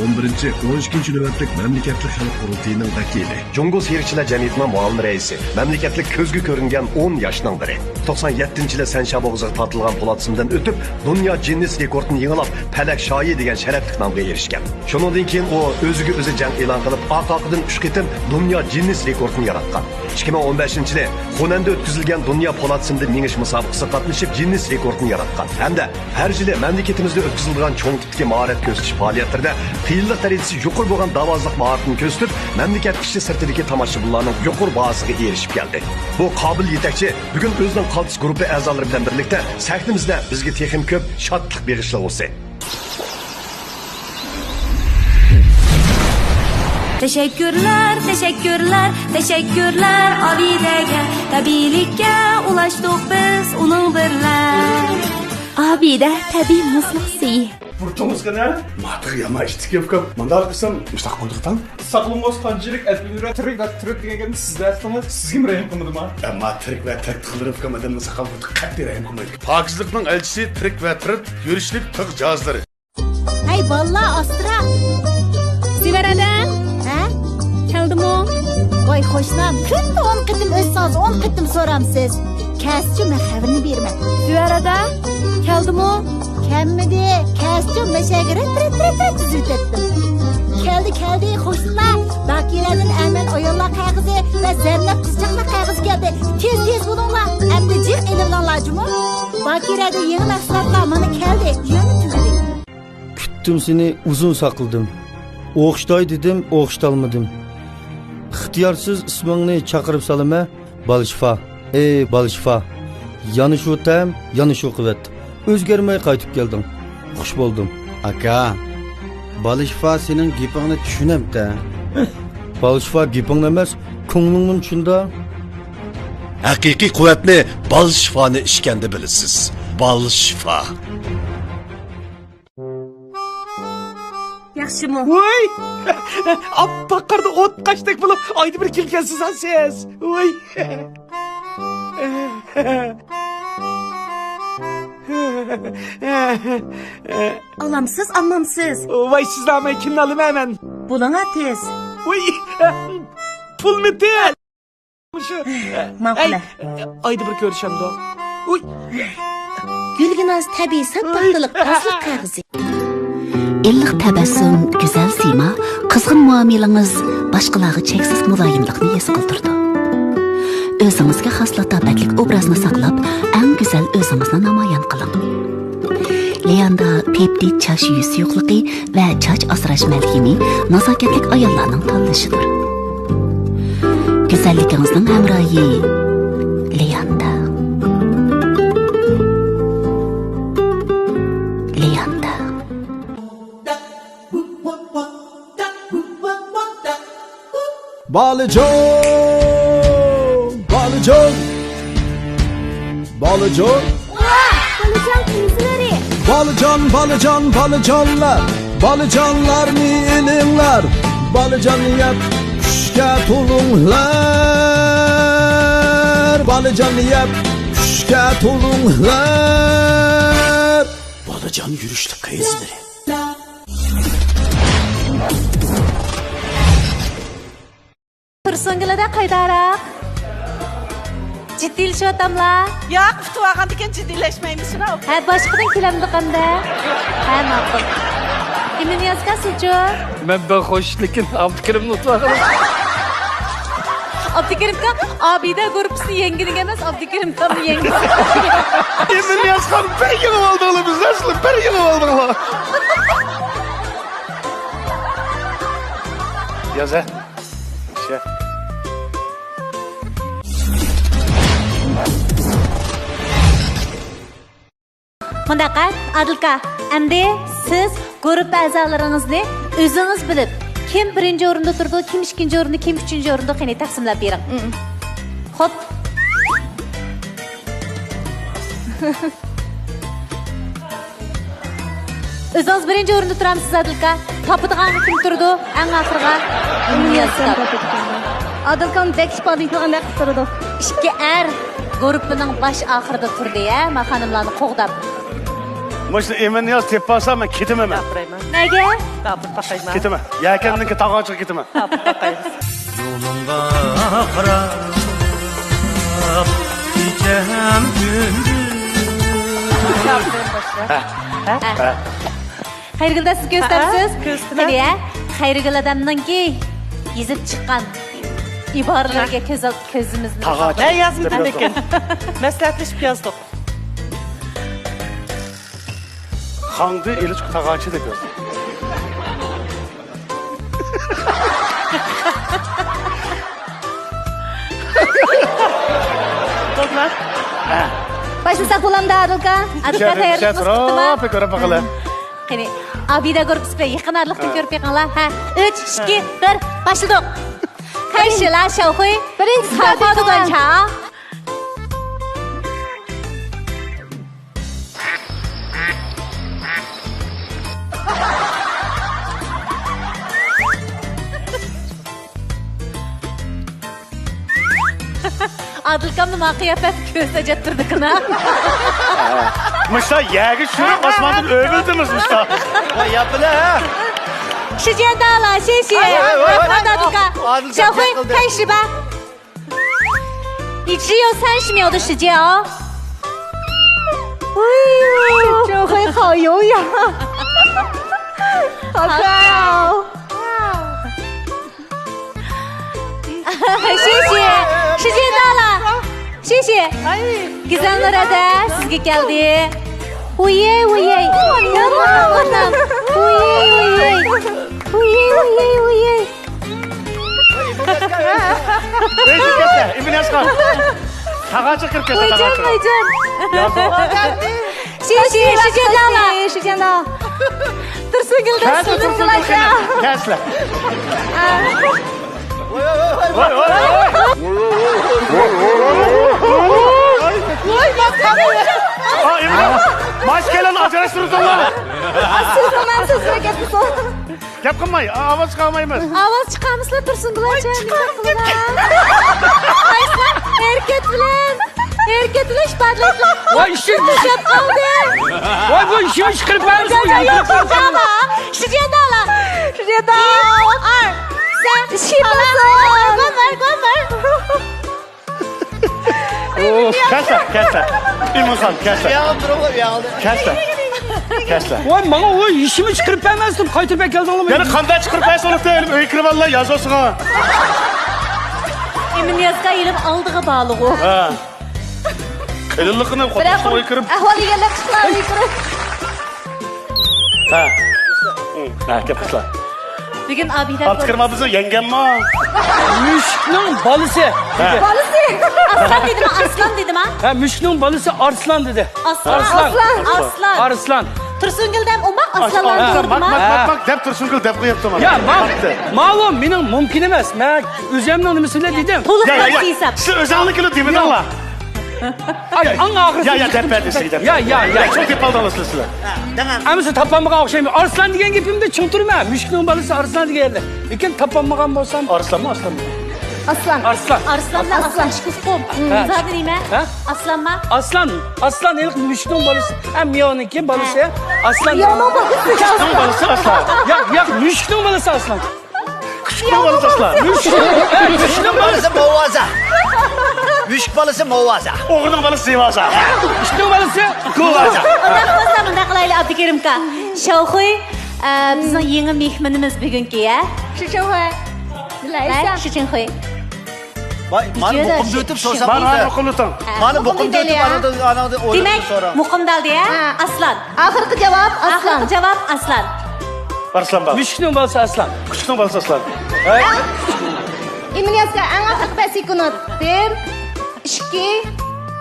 [SPEAKER 15] 11, 12 navbatlik mamlakatlik xalq qurultiyining vakili.
[SPEAKER 1] Jungo Serikchilar jamiyatining muavin raisi, mamlakatlik ko'zga ko'ringan 10 yoshning biri. 97-yili Sanshab og'ziga tortilgan Polatsimdan o'tib, dunyo Ginnes rekordini yengilab, Palak shoyi degan sharafli nomga erishgan. Shundan keyin u o'ziga o'zi jang e'lon qilib, aqoqidan 3 qitim dunyo Ginnes rekordini yaratgan. 2015-yili Xonanda o'tkazilgan dunyo Polatsimda mingish musobaqasida qatnashib Ginnes rekordini yaratgan. Hamda har yili mamlakatimizda o'tkazilgan cho'ng tipdagi mahorat ko'rsatish faoliyatlarida qiyinlik darajasi yuqori bo'lgan davozliq mahoratini ko'rsatib, mamlakat ichi sirtidagi tomoshabinlarning yuqori bahosiga erishib keldi. Bu qobil yetakchi bugun o'zining qaltis guruhi a'zolari bilan birlikda sahnamizda bizga texim ko'p shodlik berishli bo'lsa.
[SPEAKER 16] Teşekkürler Abide'ge. Tabiilikka ulaştık biz onun birle.
[SPEAKER 11] Abide tabiiy muzliq suyi.
[SPEAKER 3] Burçumuz kana?
[SPEAKER 4] Matıq yama iştik köp. Mandal qısam mustaq qo'ydiqdan.
[SPEAKER 3] Saqlımız qanchalik alpinura tirik degan sizlarsiz. Sizga rahim qilmadim ha?
[SPEAKER 4] Amma tirik va tirik qildirib qamadan saqal qattiq rahim qilmaydi. Pokizlikning elchisi tirik va tirik yurishlik tiq jozlari.
[SPEAKER 13] Hey valla Astra. Siveradın? Ha? Keldimi? Voy xo'shnam, kunda 10 qitim o'zsiz, 10 qitim so'ramsiz. Kaschi men xabarini berma. Siverada? Keldimi? Kelmedi. Kaschi mashagiri tret tuzitdim. Keldi xo'shlar. Bakiradan aman ayollar qog'ozi va zarnab qizchaqlar qog'ozi keldi. Tez bo'linglar. Endi jiq elimlar jumi. Bakirada yangi mahsulotlar mana keldi. Yana tugadi.
[SPEAKER 17] Kutdim seni uzun saqladım. O'xshtay dedim, o'xshtolmadim. İxtiyorsiz ismingni chaqirib salama, Balshfa. Ey Balshfa. Yana shu tam, yana shu quvvat. O'zgarmay qaytib keldim. Xush bo'ldim.
[SPEAKER 18] Aka. Balshfa sening gapingni tushunam-da.
[SPEAKER 17] Balshfa gaping emas, ko'nglingni tushunda.
[SPEAKER 15] Haqiqiy quvvatni Balshfani ishkanda bilasiz. Balshfa.
[SPEAKER 8] Yaxshimi?
[SPEAKER 3] Voy! Appaqarda ot qaşdak bo'lib, oyda bir kelgansiz siz. Voy!
[SPEAKER 8] Alamsız, anlamsız.
[SPEAKER 3] Voy, sizlarni kimni olaman?
[SPEAKER 8] Bulana tez.
[SPEAKER 3] Voy! Pul metal.
[SPEAKER 8] Ma'qula.
[SPEAKER 3] Oyda bir ko'rishamdi. Voy!
[SPEAKER 8] Gülginaz tabiiy sattaqliq, asliq qog'ozi.
[SPEAKER 11] Illiq tabassum, güzel sima, qizg'in muomalangiz boshqalarga cheksiz muloyimlikni his qildirdi. O'zingizga xos latofatlik obrazni saqlab, eng go'zal o'zingizni namoyon qiling. Leanda peptid chash yuz suyuqligi va chach asrash malhimi nazokatlik ayollarning tanlashidir. Go'zalligingizning hamrohi Leanda.
[SPEAKER 17] Balıcan
[SPEAKER 13] kızları.
[SPEAKER 17] Balıcanlar, balıcanlarını elinglar. Balıcanı yap, kuşka tulunglar. Balıcanı yap, kuşka tulunglar.
[SPEAKER 4] Balıcan yürüşlük kayızları.
[SPEAKER 12] Tursuнгulada qaydaroq. Ciddiyleşiyotamlar.
[SPEAKER 8] Yo'q, kutib olgandan keyin jiddiyleşmeymiz shunday.
[SPEAKER 12] Ha, boshqadan kelamdi qanda? Ha, ma'qul. Kimni yozgansiz-chu?
[SPEAKER 3] Men behosh, lekin Abdukarimni unutmadim.
[SPEAKER 12] Abdukarimga Abida gruppasini yengini emas, Abdukarimni yengini.
[SPEAKER 4] Emin yazgan bir yıl oldu oğlum biz nasıl bir yıl oldu oğlum. Yaz ha. Şey.
[SPEAKER 12] Bundaqa, Adilka, endi siz grup a'zolaringizni o'zingiz bilib, kim birinchi o'rinda turdi, kim ikkinchi o'rinda, kim uchinchi o'rinda qani taqsimlab bering. Xo'p. O'zingiz birinchi o'rinda turamsiz, Adilka. Topadigan kim turdi? Eng oxirga
[SPEAKER 13] Adilkan bek ifodalagandek turdi.
[SPEAKER 12] Ikki gruppining bosh oxirida turdi-ya, men xonimlarni qo'g'dab.
[SPEAKER 4] Mesela emin yaz tepasam ben kitimem.
[SPEAKER 12] Nega?
[SPEAKER 8] Kapıp bakayım.
[SPEAKER 4] Kitimem. Yakındaki tağacık kitimem.
[SPEAKER 8] Kapıp bakayım.
[SPEAKER 5] Yolunga qarab kecem gündüz.
[SPEAKER 12] Xayrgulda siz ko'rsatasiz. Qani-ya, Xayrgul odamninki yezib chiqqan iboralarga ko'zimizni.
[SPEAKER 8] Ben yazmadım ekan. Maslahatlashib yozdik.
[SPEAKER 4] Hangi eliç tağacı da gördüm.
[SPEAKER 8] Doklar.
[SPEAKER 13] Başlasak bo'lamda Adilka.
[SPEAKER 12] Adilka tayyorlik qilibdimi?
[SPEAKER 4] Pek ko'rib bakalım.
[SPEAKER 12] Qani, Abida gruppasi bilan yaqinlarlikdan ko'rib beqinglar. Ha, 3, 2, 1, başladik. Qayshila Shauxuy? Birinchi safodadan cha. Adilkamni ma qiyofat ko'z ajattirdi-qina.
[SPEAKER 4] Mışta yağı şunu basmadın övüldünüz Mışta.
[SPEAKER 5] Vay yapıla ha.
[SPEAKER 12] Shijendala, shishi. Adilka. Shauxuy, qayshiba? Ichiyo sanshmiyo da shijeo.
[SPEAKER 13] Shauxuy 好有氧，好高。
[SPEAKER 12] 谢谢，时间到了，谢谢。Güzel Nurada, sizga geldi. Uyey, uyey. Tamam, anam. Uyey, uyey. Uyey, uyey, uyey.
[SPEAKER 4] Neyse kese, emin yazkan. Tağacı kırkese,
[SPEAKER 12] Uycan,
[SPEAKER 4] tağacı.
[SPEAKER 12] uycan. Şişe, şişe dala. Şişe dala. Tursun Gül'den sunum kılacağım.
[SPEAKER 4] Kesle.
[SPEAKER 8] Vay bakalım.
[SPEAKER 4] Ha Emine, maskeyle aceleştiriyoruz Allah.
[SPEAKER 13] Asıl ben sözüne gitmiş
[SPEAKER 4] Gap kılmayı, avaz çıkarmayımız.
[SPEAKER 12] Avaz çıkarmışlar Tursun Gül'acığım. Ayslan, erkek bilen. Erkek bilen şpadlıkla.
[SPEAKER 3] Vay işin.
[SPEAKER 12] Düşüp kaldı.
[SPEAKER 3] Vay bu işimi çıkarıp vermişsin.
[SPEAKER 12] Ama şişe dala. Şişe dala. Sen şipasın. Gömer.
[SPEAKER 4] Kesle. İmuzan, kesle. Kesle.
[SPEAKER 3] Vay bana o işimi çıkarıp vermezsin. Kaytır bek geldin oğlum.
[SPEAKER 4] Yani kanda çıkarıp ben sonra değilim. Öykürü vallahi yazıyorsun ha.
[SPEAKER 12] Emin yazga ilim aldığı bağlı o.
[SPEAKER 4] Ha. Kılılıkını kopuştu öykürüm.
[SPEAKER 13] Ahval yiyenler kışlar öykürüm.
[SPEAKER 4] Ha. Ha, yapışlar.
[SPEAKER 12] Bugün abiden
[SPEAKER 4] Alt kırmamızı yengem mi?
[SPEAKER 3] Müşkünün balısı.
[SPEAKER 12] Balısı. Aslan dedim ha, arslan dedim ha.
[SPEAKER 3] Ha müşkünün balısı arslan dedi.
[SPEAKER 12] Aslan.
[SPEAKER 3] Arslan.
[SPEAKER 12] Tursun Gül'den umak aslanlar gördüm ha.
[SPEAKER 4] Bak, dep Tursun Gül, dep yaptım ona.
[SPEAKER 3] Ya bak, malum benim mümkün emas. Ben üzerinden misile dedim.
[SPEAKER 12] Ya.
[SPEAKER 4] Siz özellikle demin Allah.
[SPEAKER 3] Ay, ana ağrısı.
[SPEAKER 4] Ya, dep verdisi dep.
[SPEAKER 3] Ya.
[SPEAKER 4] Çok dep aldınız sizler.
[SPEAKER 3] Amsa tapanmağa okşayım. Arslan degen gepimde çıntırma. Müşkünün balısı arslan degenler. Lekin tapanmağan bolsam.
[SPEAKER 4] Arslan mı, aslan mı?
[SPEAKER 13] Aslan.
[SPEAKER 12] Arslanla aslan çıkıfım. Zaten neyme? Aslan mı?
[SPEAKER 3] Aslan elik müşkünün balısı. Hem miyonunki balısı. Aslan.
[SPEAKER 13] Miyonun balısı.
[SPEAKER 4] Müşkünün balısı aslan.
[SPEAKER 3] Ya müşkünün balısı aslan.
[SPEAKER 4] Müşkünün balısı aslan.
[SPEAKER 3] Müşkünün balısı boğaza.
[SPEAKER 5] Müşk balısı Movaza.
[SPEAKER 4] Oğurun balısı Sivasa.
[SPEAKER 3] Mushukning bolasi
[SPEAKER 4] Kuvaza.
[SPEAKER 12] Unaqa bo'lsa bunday qilaylik Abdukarim aka. Shavxuy bizning yangi mehmonimiz bugungi ya.
[SPEAKER 13] Shuchinxoy. Dilaysan.
[SPEAKER 12] Shuchinxoy.
[SPEAKER 5] Mana muqimda o'tib so'rasam
[SPEAKER 4] Bana muqimda o'tib.
[SPEAKER 5] Mana muqimda o'tib anada o'ylab
[SPEAKER 12] Demak,
[SPEAKER 5] so'ram.
[SPEAKER 12] muqimdaldi ya. Aslan.
[SPEAKER 13] Oxirgi javob Aslan.
[SPEAKER 12] Oxirgi javob Aslan.
[SPEAKER 4] Arslan bak.
[SPEAKER 3] mushukning bolasi Aslan.
[SPEAKER 4] Kuchukning balası Aslan.
[SPEAKER 13] Imniyazga eng oxirgi 5 sekund. 1 2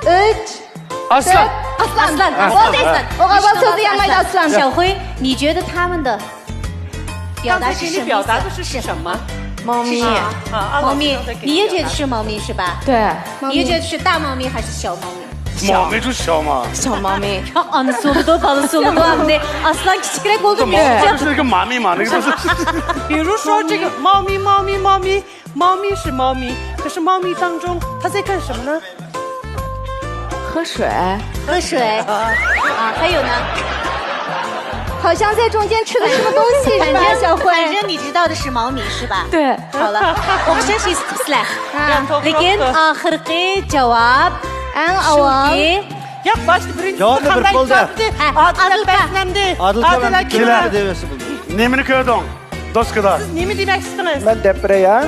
[SPEAKER 13] 3
[SPEAKER 3] Aslan.
[SPEAKER 13] Aslan. Bo'ldi Aslan. O'g'il bola so'zi yanmaydi Aslan.
[SPEAKER 12] 小辉，你觉得他们的表达是什么意思？
[SPEAKER 8] 表达的是什么？猫咪
[SPEAKER 12] 猫咪，你也觉得是猫咪是吧？
[SPEAKER 8] 对，
[SPEAKER 12] 你也觉得是大猫咪还是小猫咪？
[SPEAKER 4] 毛没就小嘛。
[SPEAKER 8] 小猫咪。
[SPEAKER 12] Anası oldu, balısı oldu anne. Aslan küçükrek oldu.
[SPEAKER 4] 这是一个妈咪嘛，那个就是。
[SPEAKER 8] 比如说这个猫咪，猫咪，猫咪，猫咪是猫咪，可是猫咪当中它在干什么呢？喝水。
[SPEAKER 12] 喝水。还有呢？
[SPEAKER 13] 好像在中间吃的什么东西是吧，小辉？
[SPEAKER 12] 反正你知道的是毛米是吧？
[SPEAKER 8] 对。
[SPEAKER 12] 好了，o'xshash sizlar. Lekin oxirgi javob
[SPEAKER 13] eng avval
[SPEAKER 8] Yok başta birinci
[SPEAKER 5] Cevabı bir buldu.
[SPEAKER 8] Adil beslemdi.
[SPEAKER 5] Adil ben kimler devesi buldu.
[SPEAKER 4] Nemini gördün? Doskada.
[SPEAKER 8] Siz nemi demek istediniz?
[SPEAKER 5] Ben depre ya.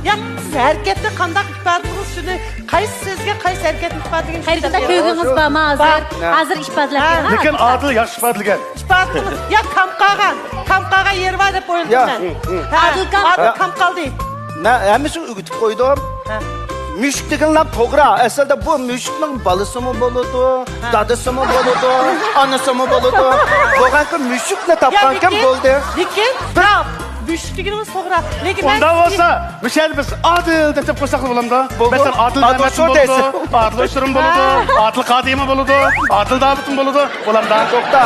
[SPEAKER 8] Ya siz hareketni qanday ifodalagingiz shuni qaysi so'zga qaysi harakatni ifodalagingiz
[SPEAKER 12] Qayerda ko'rgingiz bormi hozir? Hozir ifodalab bergan.
[SPEAKER 4] Lekin adil yaxshi ifodalagan.
[SPEAKER 8] Ifodalagan. Ya kamqagan yeri var deb o'yladim ben. Adil kamqaldi.
[SPEAKER 5] Ne hemisi ügütüp koydum. Müşk deganlar to'g'ri. Aslida bu müşkning balasi mı bo'ladi, dadasi mı bo'ladi, onasi mı bo'ladi? Bo'lganki müşkni topgan kim bo'ldi?
[SPEAKER 8] Lekin bravo. Müşkligimiz to'g'ri. Lekin
[SPEAKER 4] Unda bo'lsa, mishal biz adil deb qo'ysak bo'lamda. Masalan, adil Mehmet'im bo'ladi, adil O'shirim bo'ladi, adil Qadima bo'ladi, adil Davutim bo'ladi. Bo'lamda.
[SPEAKER 5] To'xta.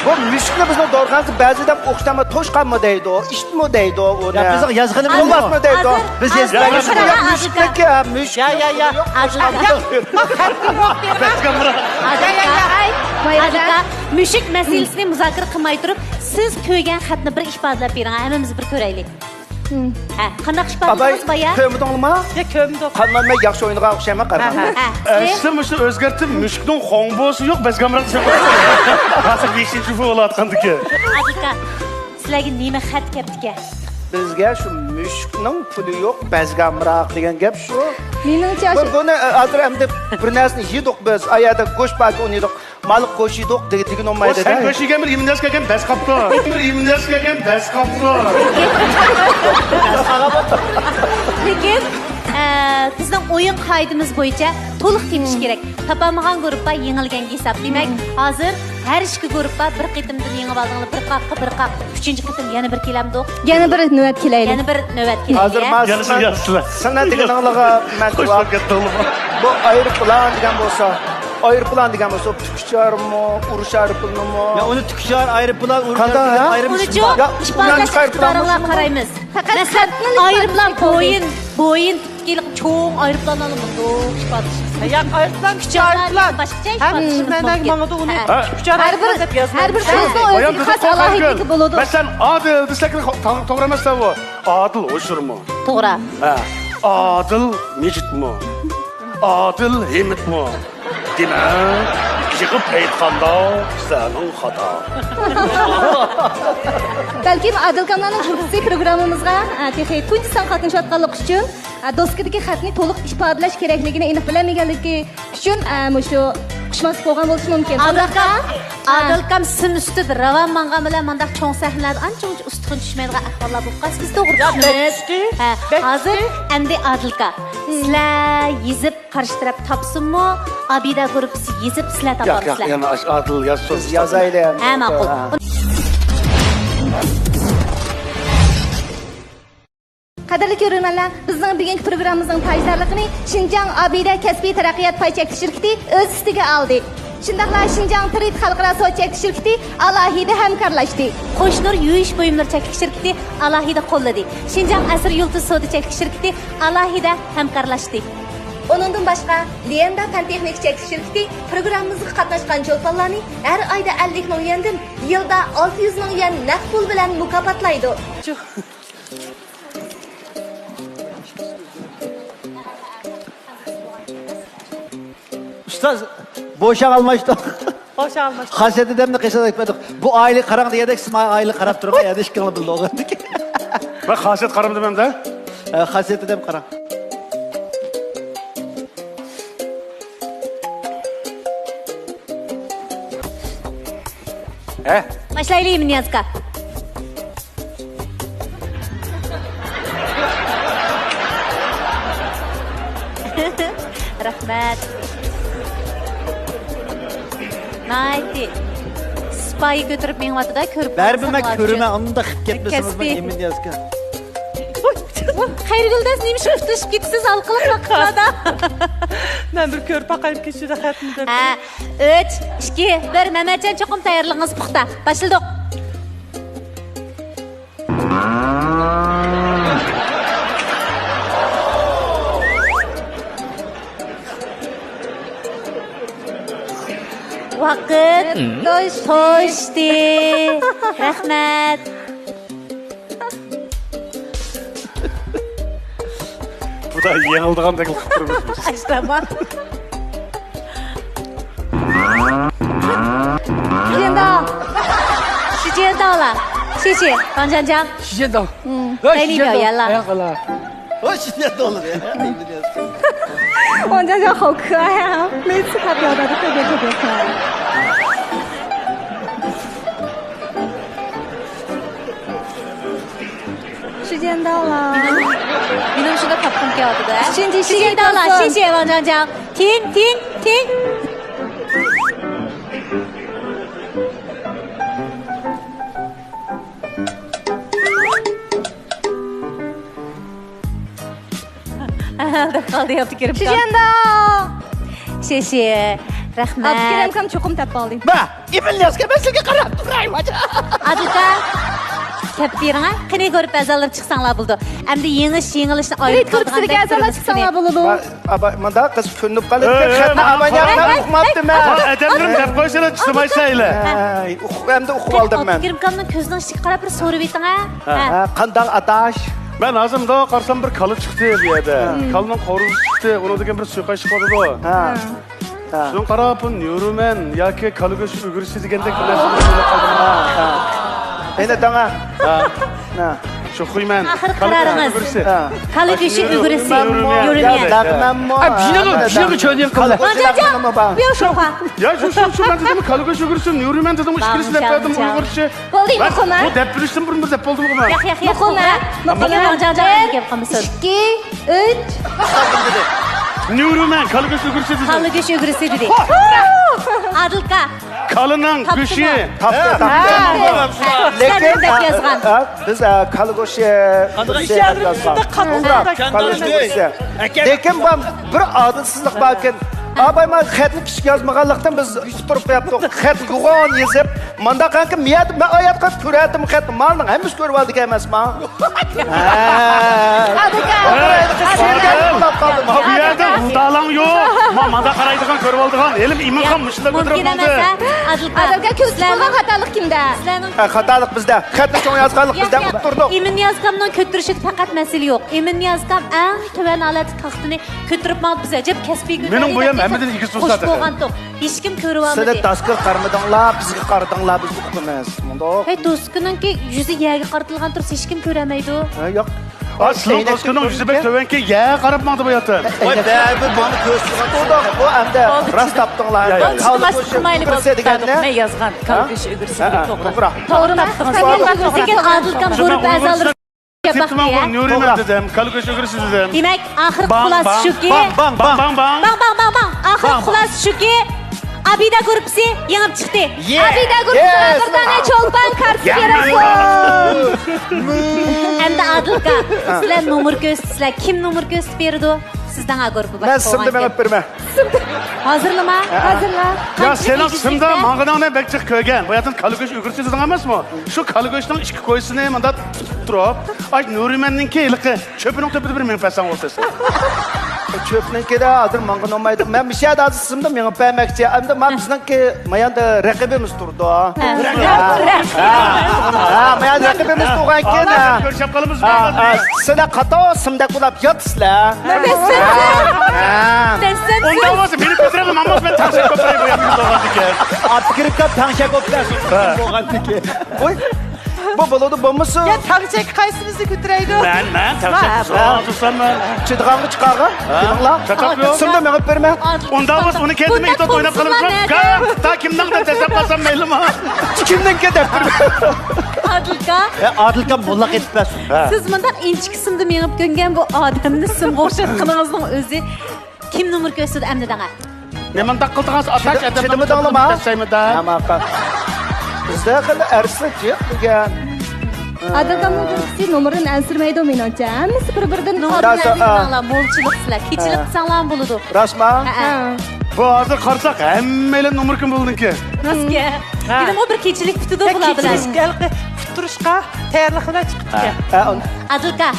[SPEAKER 5] Bu müşkni bizni doğurganki ba'zida o'qitama to'shqanmi deydi, ishtmi deydi uni. Ya bizning yozganimiz bo'lmasmi deydi. Biz yozganimiz müşkniki, müşk.
[SPEAKER 8] Ya.
[SPEAKER 12] Adilka, mushuk masalasini muzokara qilmay turib, siz ko'rgan xatni bir ifodalab bering, hammamiz bir ko'raylik. Ha, qanday ifodalaysiz boya?
[SPEAKER 5] Ko'mdingmi?
[SPEAKER 8] Ya ko'mdim.
[SPEAKER 5] Qanday yaxshi o'yinga o'xshaymi qarang.
[SPEAKER 4] Siz mushni o'zgartib, mushukning xongbosi yo'q, bezgamroq deb qo'yasiz. Hozir 5-chi bo'layotgandiki.
[SPEAKER 12] Adilka, sizlarga nima xat kelibdi?
[SPEAKER 5] Bizga shu mushukning puli yo'q, bezgamroq degan gap shu.
[SPEAKER 13] Meningcha
[SPEAKER 5] buni hozir endi bir narsani yedik biz, ayada go'sht balki o'ynadik, baliq go'sht yedik degan olmaydi.
[SPEAKER 4] Sen go'sht yegan bir imniyaz kelgan bas qopdi. Bir imniyaz kelgan bas qopdi.
[SPEAKER 12] Lekin bizning o'yin qoidamiz bo'yicha to'liq tepish kerak. Topolmagan guruhga yengilganga hisob. Demak, hozir har ikki guruhga bir qitimdan yengib oldinglar, bir qaqqa. 3-chi qitim yana bir kelamdi.
[SPEAKER 13] Yana bir navbat kelaylik.
[SPEAKER 12] Yana bir navbat kelaylik.
[SPEAKER 5] Hozir men sana deganinglarga men bu aeroplan degan bo'lsa, aeroplan degan bo'lsa, tukcharmi, urishar pulmi? Ya uni tukchar, aeroplan, urishar ayrım
[SPEAKER 12] Uni jo'q, ifodalash iqtidoringlar qaraymiz. Faqat aeroplan bo'yin tikkilik cho'ng aeroplan olindi. Ifodalash.
[SPEAKER 8] Ya aeroplan kuchaylar.
[SPEAKER 12] Boshqacha
[SPEAKER 8] Hem
[SPEAKER 12] ifodalash
[SPEAKER 8] mendagi mamada uni kuchar deb yozdi.
[SPEAKER 13] Har bir so'zning o'ziga xos alohidligi bo'ladi.
[SPEAKER 4] Masalan, adil desek to'g'ri emasmi bu? Adil O'shirmi?
[SPEAKER 12] To'g'ri.
[SPEAKER 4] Ha. Adil Mejitmi? Adil Himmatmi? Demak, chiqib aytganda sening xato.
[SPEAKER 13] Balkim Adil kanalning kursi programmamizga texnik tunji san qatnashayotganlik uchun doskadagi xatni to'liq ifodalash kerakligini aniq bilmaganligi uchun shu xushmas bo'lgan bo'lishi mumkin.
[SPEAKER 12] Adilkam sim ustida ravon mangan bilan mandaq cho'ng sahnalarda ancha-muncha ustixon tushmaydigan ahvollar bo'lib qolsa biz to'g'ri tushunamiz. Hozir endi Adilka sizlar yezib qarshi taraf topsinmi? Abida gruppasi yezib sizlar toparsizlar.
[SPEAKER 4] Yana adil
[SPEAKER 5] yozaylik.
[SPEAKER 12] Ha, ma'qul.
[SPEAKER 13] Qadrli ko'ruvchilar, bizning bugungi programmamizning faydalligini Xinjiang Abida kasbiy taraqqiyot pay chekish shirkati o'z ustiga oldi. Shundaqla Xinjiang Trade xalqaro so'z chekish shirkati alohida hamkorlashdi.
[SPEAKER 12] Qo'shnur yuvish buyumlar chekish shirkati alohida qo'lladi. Xinjiang asr yulduz so'da chekish shirkati alohida hamkorlashdi.
[SPEAKER 13] Onundan başqa, Lenda Pantexnik chekish shirkati programmamizga qatnashgan cho'lponlarni har oyda 50 ming yendan yilda 600 ming yen naqd pul bilan mukofotlaydi.
[SPEAKER 5] Ustoz, boşa almıştı.
[SPEAKER 8] Boşa almıştı.
[SPEAKER 5] Hasret edemni qışa etmedik. Bu aylık qarang dedik, siz aylık qarab turib, ya deshkini bildi o'g'andik.
[SPEAKER 4] Ben hasret karım demem de.
[SPEAKER 5] Hasret edem qarang.
[SPEAKER 12] Başlayalım Niyazka. Rahmat. Nayti. Spayı götürüp men vatıda körüp.
[SPEAKER 5] Berbime körüme anda ketmesiniz ben emin yazka.
[SPEAKER 12] Xayrguldas neymiş üstleşip gitsiz alqılık vaqtlarda.
[SPEAKER 8] Ben bir körüp bakayım ki şurada xatmıdır.
[SPEAKER 12] Ha, 3, 2, 1, Mehmetcan çoxum tayyorlig'ingiz puxta. Başladık. Vaqt to'shdi. Rahmat.
[SPEAKER 4] Bu da yenildiğim de kılıp durmuşsunuz.
[SPEAKER 12] Açtama.
[SPEAKER 13] 时间到，
[SPEAKER 12] 时间到了，谢谢王江江。
[SPEAKER 3] 时间到，
[SPEAKER 12] 该你表演了。
[SPEAKER 5] 我时间到了，
[SPEAKER 13] 王佳佳好可爱啊！每次他表达的特别特别可爱。时间到了，
[SPEAKER 12] Benim şurada kapım kağıdı da.
[SPEAKER 13] 时间
[SPEAKER 12] 到了，谢谢王江江。停停停。Kaldı Abdülkerim.
[SPEAKER 13] 时间到。
[SPEAKER 12] 谢谢。Rahmat.
[SPEAKER 13] Abdülkerim kam çokum tap aldım.
[SPEAKER 5] Ba, emin yazka ben sizga qarab turayım acha.
[SPEAKER 12] Adilka. Kapirine qani ko'rib azalib chiqsanglar bo'ldi. Endi yengilishni
[SPEAKER 13] Evet, ko'rib azalib chiqsanglar bo'ldi.
[SPEAKER 5] Aba, manda qiz ko'nib qolib, xatni abanyaqdan uqmabdim men.
[SPEAKER 4] Edemlerim dep koysana çıkmaysayle.
[SPEAKER 5] Endi uqib oldim men.
[SPEAKER 12] Abdülkerim kamning ko'zining ichiga qarab bir so'rib eting ha.
[SPEAKER 5] Qanday atash?
[SPEAKER 4] Ben ağzımda qarsam bir kalı çıktı bir yerde. Kalının korusu çıktı. Onu degen bir suya çıkmadı da. Son qarapın yürümen yoki kalı göç ügürüsü degende kimlersin böyle kaldım.
[SPEAKER 5] Ene dana.
[SPEAKER 4] Şu xuyman.
[SPEAKER 12] Axir qararınız. Kalı göçü ügürüsü yürümeyen.
[SPEAKER 5] Daqmanmo.
[SPEAKER 3] Binaga ço'ydim qildi.
[SPEAKER 12] Ancacan. Bu yoq shoqa.
[SPEAKER 4] Ya şu ben dedim kalı göç ügürüsün yürümen dedim işkirisi dep verdim Uygurça.
[SPEAKER 13] Bo'ldi muqima.
[SPEAKER 4] Bu dep bilishdim bir dep oldu mu?
[SPEAKER 12] Yo'q, yo'q, yo'q. Muqima. Ancacan gap qilmasin.
[SPEAKER 13] 2, 3.
[SPEAKER 4] Yürümen kalı göç ügürüsü dedim.
[SPEAKER 12] Kalı göçü ügürüsü dedi. Adilka.
[SPEAKER 4] Kalının güçü.
[SPEAKER 5] Tapdı.
[SPEAKER 12] Lekin yazgan.
[SPEAKER 5] Biz kalı go'shi lekin ben bir adilsizlik balkin abayma xatni kichik yozmaganlikdan biz yutib turib qo'yaptik. Xat yo'g'on yozib, manda qanqa miyat men oyat qilib ko'radim xatni. Malning hammasi ko'rib oldik emasmi?
[SPEAKER 4] Bu yerde budalan yok. Manda qaraydigan ko'rib oldigan. Elim imanxon mushunda ko'tirib oldi.
[SPEAKER 13] Adilka ko'zlagan xatolik kimda?
[SPEAKER 5] Xatolik bizda. Xatni cho'ng yozganlik bizda turdik.
[SPEAKER 12] Emin Niyazkamning ko'tirishida faqat masala yo'q. Emin Niyazkam eng tuvan alat taxtini ko'tirib mal biza jeb kasbiy ko'tarib.
[SPEAKER 4] Mening bu ham hammadan ikki so'zlar.
[SPEAKER 12] Hech kim ko'rib olmadi.
[SPEAKER 5] Sizlar daskil qarmadinglar, bizga qaradinglar, biz uqamiz. Bundoq.
[SPEAKER 12] Hey do'stkiningki yuzi yaga qartilgan tursa hech kim ko'ramaydi.
[SPEAKER 5] Yo'q.
[SPEAKER 4] Aslan do'stkining yuzi bek to'vanki ya qarab maqdi bu yoqda.
[SPEAKER 5] Voy ba'bi buni ko'z turgan. Bu hamda rost topdinglar.
[SPEAKER 8] Ne yazgan? Kalkış ögürsün.
[SPEAKER 12] To'g'ri topdingiz. Lekin Adilkam ko'rib azalib
[SPEAKER 4] Yürümen dedim, kalı göç ügürüsü dedim.
[SPEAKER 12] Demek ahir xulosasi shuki.
[SPEAKER 4] Bang.
[SPEAKER 12] Ahir xulosasi shuki. Abida guruhi yengib chiqdi.
[SPEAKER 13] Abida guruhiga bir dona cho'lpon kartasi berasiz.
[SPEAKER 12] Endi Adilka, sizlar nomer ko'rsizlar. Kim nomer ko'rsatib berdi? Sizdan guruhi bor.
[SPEAKER 5] Men simni men berma.
[SPEAKER 12] Hozirlama? Hozirla.
[SPEAKER 4] Ya senin simda mangıdan ne bekçik köygen. Bu yatın kalı göç ügürüsü dedin emas mı? Şu kalı göçten içki koysunu manda tutup. Ay Nurimenninki ilki çöpünün töpüdü bir menfesan oltasın.
[SPEAKER 5] Çöpninki de adır mangın olmaydı. Ben bir şey adı simdim yani beğenmekçi. Hem de bizninki mayan da rakibimiz durdu. Mayan rakibimiz makibimiz doğanken.
[SPEAKER 4] Görüşüp kalımız.
[SPEAKER 5] Sizler kata simdak bulap yatsızlar.
[SPEAKER 4] Onda olmasın, beni götüremem ama ben tanışık götüreyim bu yapımız doğandık.
[SPEAKER 5] At girip kap tanışık oplasın. Doğandık. Oy. Bu buludu bombusu.
[SPEAKER 8] Ya tanışık kaysınızı götüreydi.
[SPEAKER 4] Ben tanışık. Tutsam ben.
[SPEAKER 5] Çıdığanı çıkarı.
[SPEAKER 4] Çatak yok.
[SPEAKER 5] Sımda meni öpürme.
[SPEAKER 4] Onda olmasın, onu kendime itot oynap kalımız. Ta kimden de desem kalsam meylim ha.
[SPEAKER 5] Kimden kedep
[SPEAKER 12] Adılka.
[SPEAKER 5] Adılka mullak etmez.
[SPEAKER 12] Siz bundan inci kısımda menip görgen bu adamni sim o'xshatqaningizning o'zi kim numar ko'rsatdi endi dağa?
[SPEAKER 4] Neman taqildiğiniz ataş edemem.
[SPEAKER 5] Çedimi dağlama. Ama bizde kılı erslik yok degan.
[SPEAKER 13] Adılkanın kırkisi numarın ensirmeydi o menimce. Hemmesi bir-birinden
[SPEAKER 12] Numarni molchilik sizlar. Kechilik qilsanglar bo'ladi.
[SPEAKER 5] Rasma?
[SPEAKER 4] Bu hazır qarsak hammaylar numar kim buldun ki?
[SPEAKER 12] Nasıl ki? Dedim o bir kechilik tutudi bo'ladilar.
[SPEAKER 8] Kechilik tutturishqa tayyorlig'idan chiqibdi.
[SPEAKER 12] Adılka.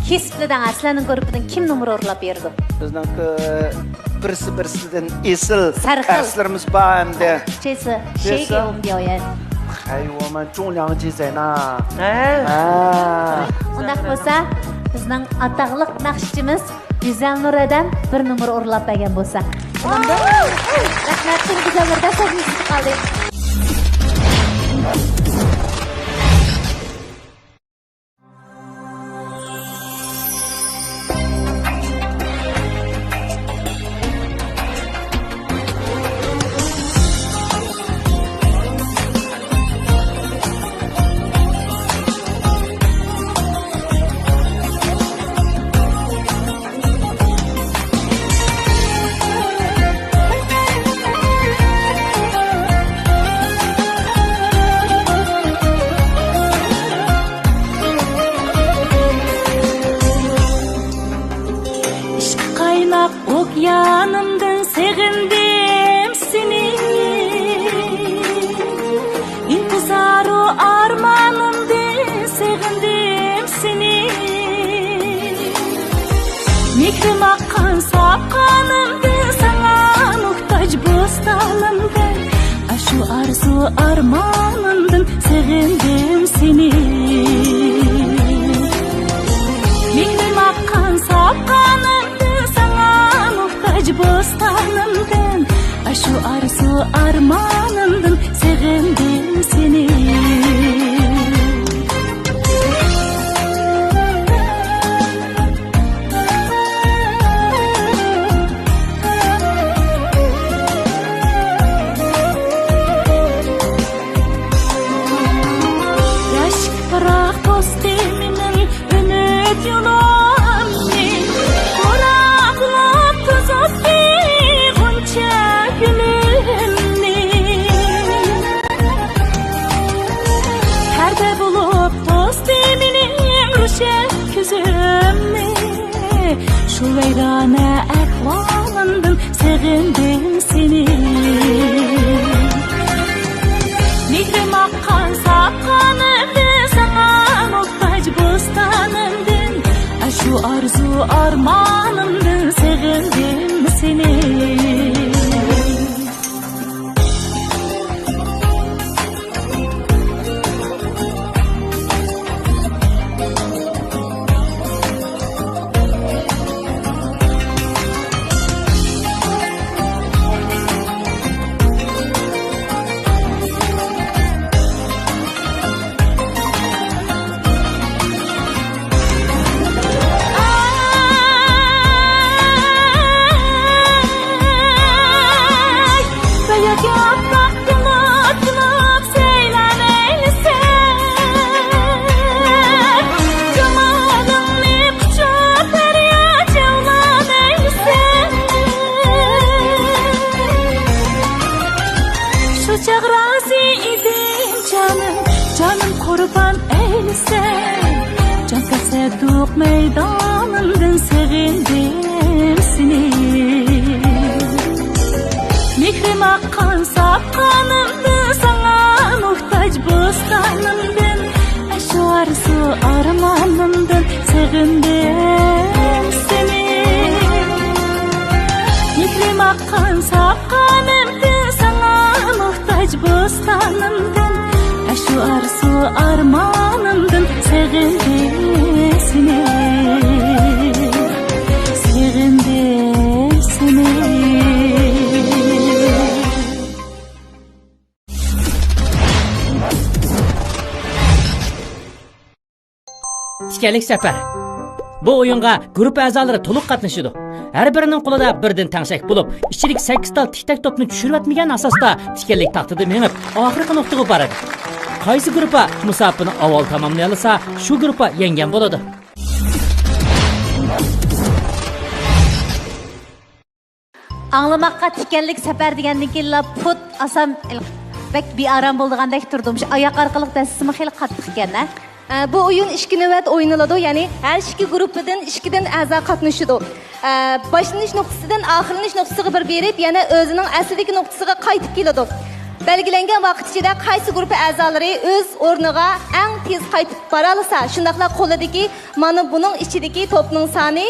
[SPEAKER 12] Kesiplidan sizlarning guruhidan kim numar o'rlab berdi?
[SPEAKER 5] Bizniki birisidan esil
[SPEAKER 12] Sarxil.
[SPEAKER 5] aslarimiz bor endi.
[SPEAKER 12] Chesi, shegim diyoyan.
[SPEAKER 5] Hayvoman cho'nyang chesana.
[SPEAKER 12] Undaq bo'lsa, bizning ataqliq naqshchimiz Güzel Nuradan bir numar o'rlab bergan bo'lsa. Rahmat, Güzel Nuradan sog'inib qoldik.
[SPEAKER 16] Yanımdan sevindim seni İntizarı armanımdan sevindim seni Mikrim akkan sapkanımdan sana muhtaç bostanımdan Aşu arzu armanımdan sevindim seni Mikrim akkan sapkanımdan bostanımdan aşu arzu armanımdan sevindim seni Yaş bırak dostuminin ümit yolu Şu veyrane ahvalından sevindim seni Mihrim akkan sapkanımdan sana muhtaç bostanımdan Şu arzu armanımdan sevindim seni kurban eylesen Can kaseduk meydanından sevindim seni Mihrim akkan sapkanımdan sana muhtaç bostanımdan Şu arzu armanımdan sevindim seni Mihrim akkan sapkanımdan sana muhtaç bostanımdan Şu arzu armanım Sevindi seni, sevindi seni.
[SPEAKER 14] Tikanlik safar. Bu o'yinga guruh a'zolari to'liq qatnashadi. Har birining qo'lida birdan tangshak bo'lib, ichilik 8 ta tiktak to'pni tushirib asosda tikanlik taxtida menib, oxirgi nuqtaga boradi. Qaysi guruh musobaqani avval tamomlay olsa, shu guruh yenggan bo'ladi.
[SPEAKER 12] Anglamoqqa tikanlik safar degandan keyin put asam bek bir aram bo'ldigandek turdim. Shu oyoq orqali dastisimi xil qattiq ekan-a.
[SPEAKER 13] Bu oyun 2 navbat o'ynaladi, ya'ni har 2 guruhdan 2 dan a'zo qatnashadi. Boshlanish nuqtasidan oxirlanish nuqtasiga bir berib, yana o'zining aslidagi nuqtasiga qaytib keladi. Belgilangan vaqt ichida qaysi guruh a'zolari o'z o'rniga eng tez qaytib bora olsa, shundaqla qo'lidagi mana buning ichidagi to'pning soni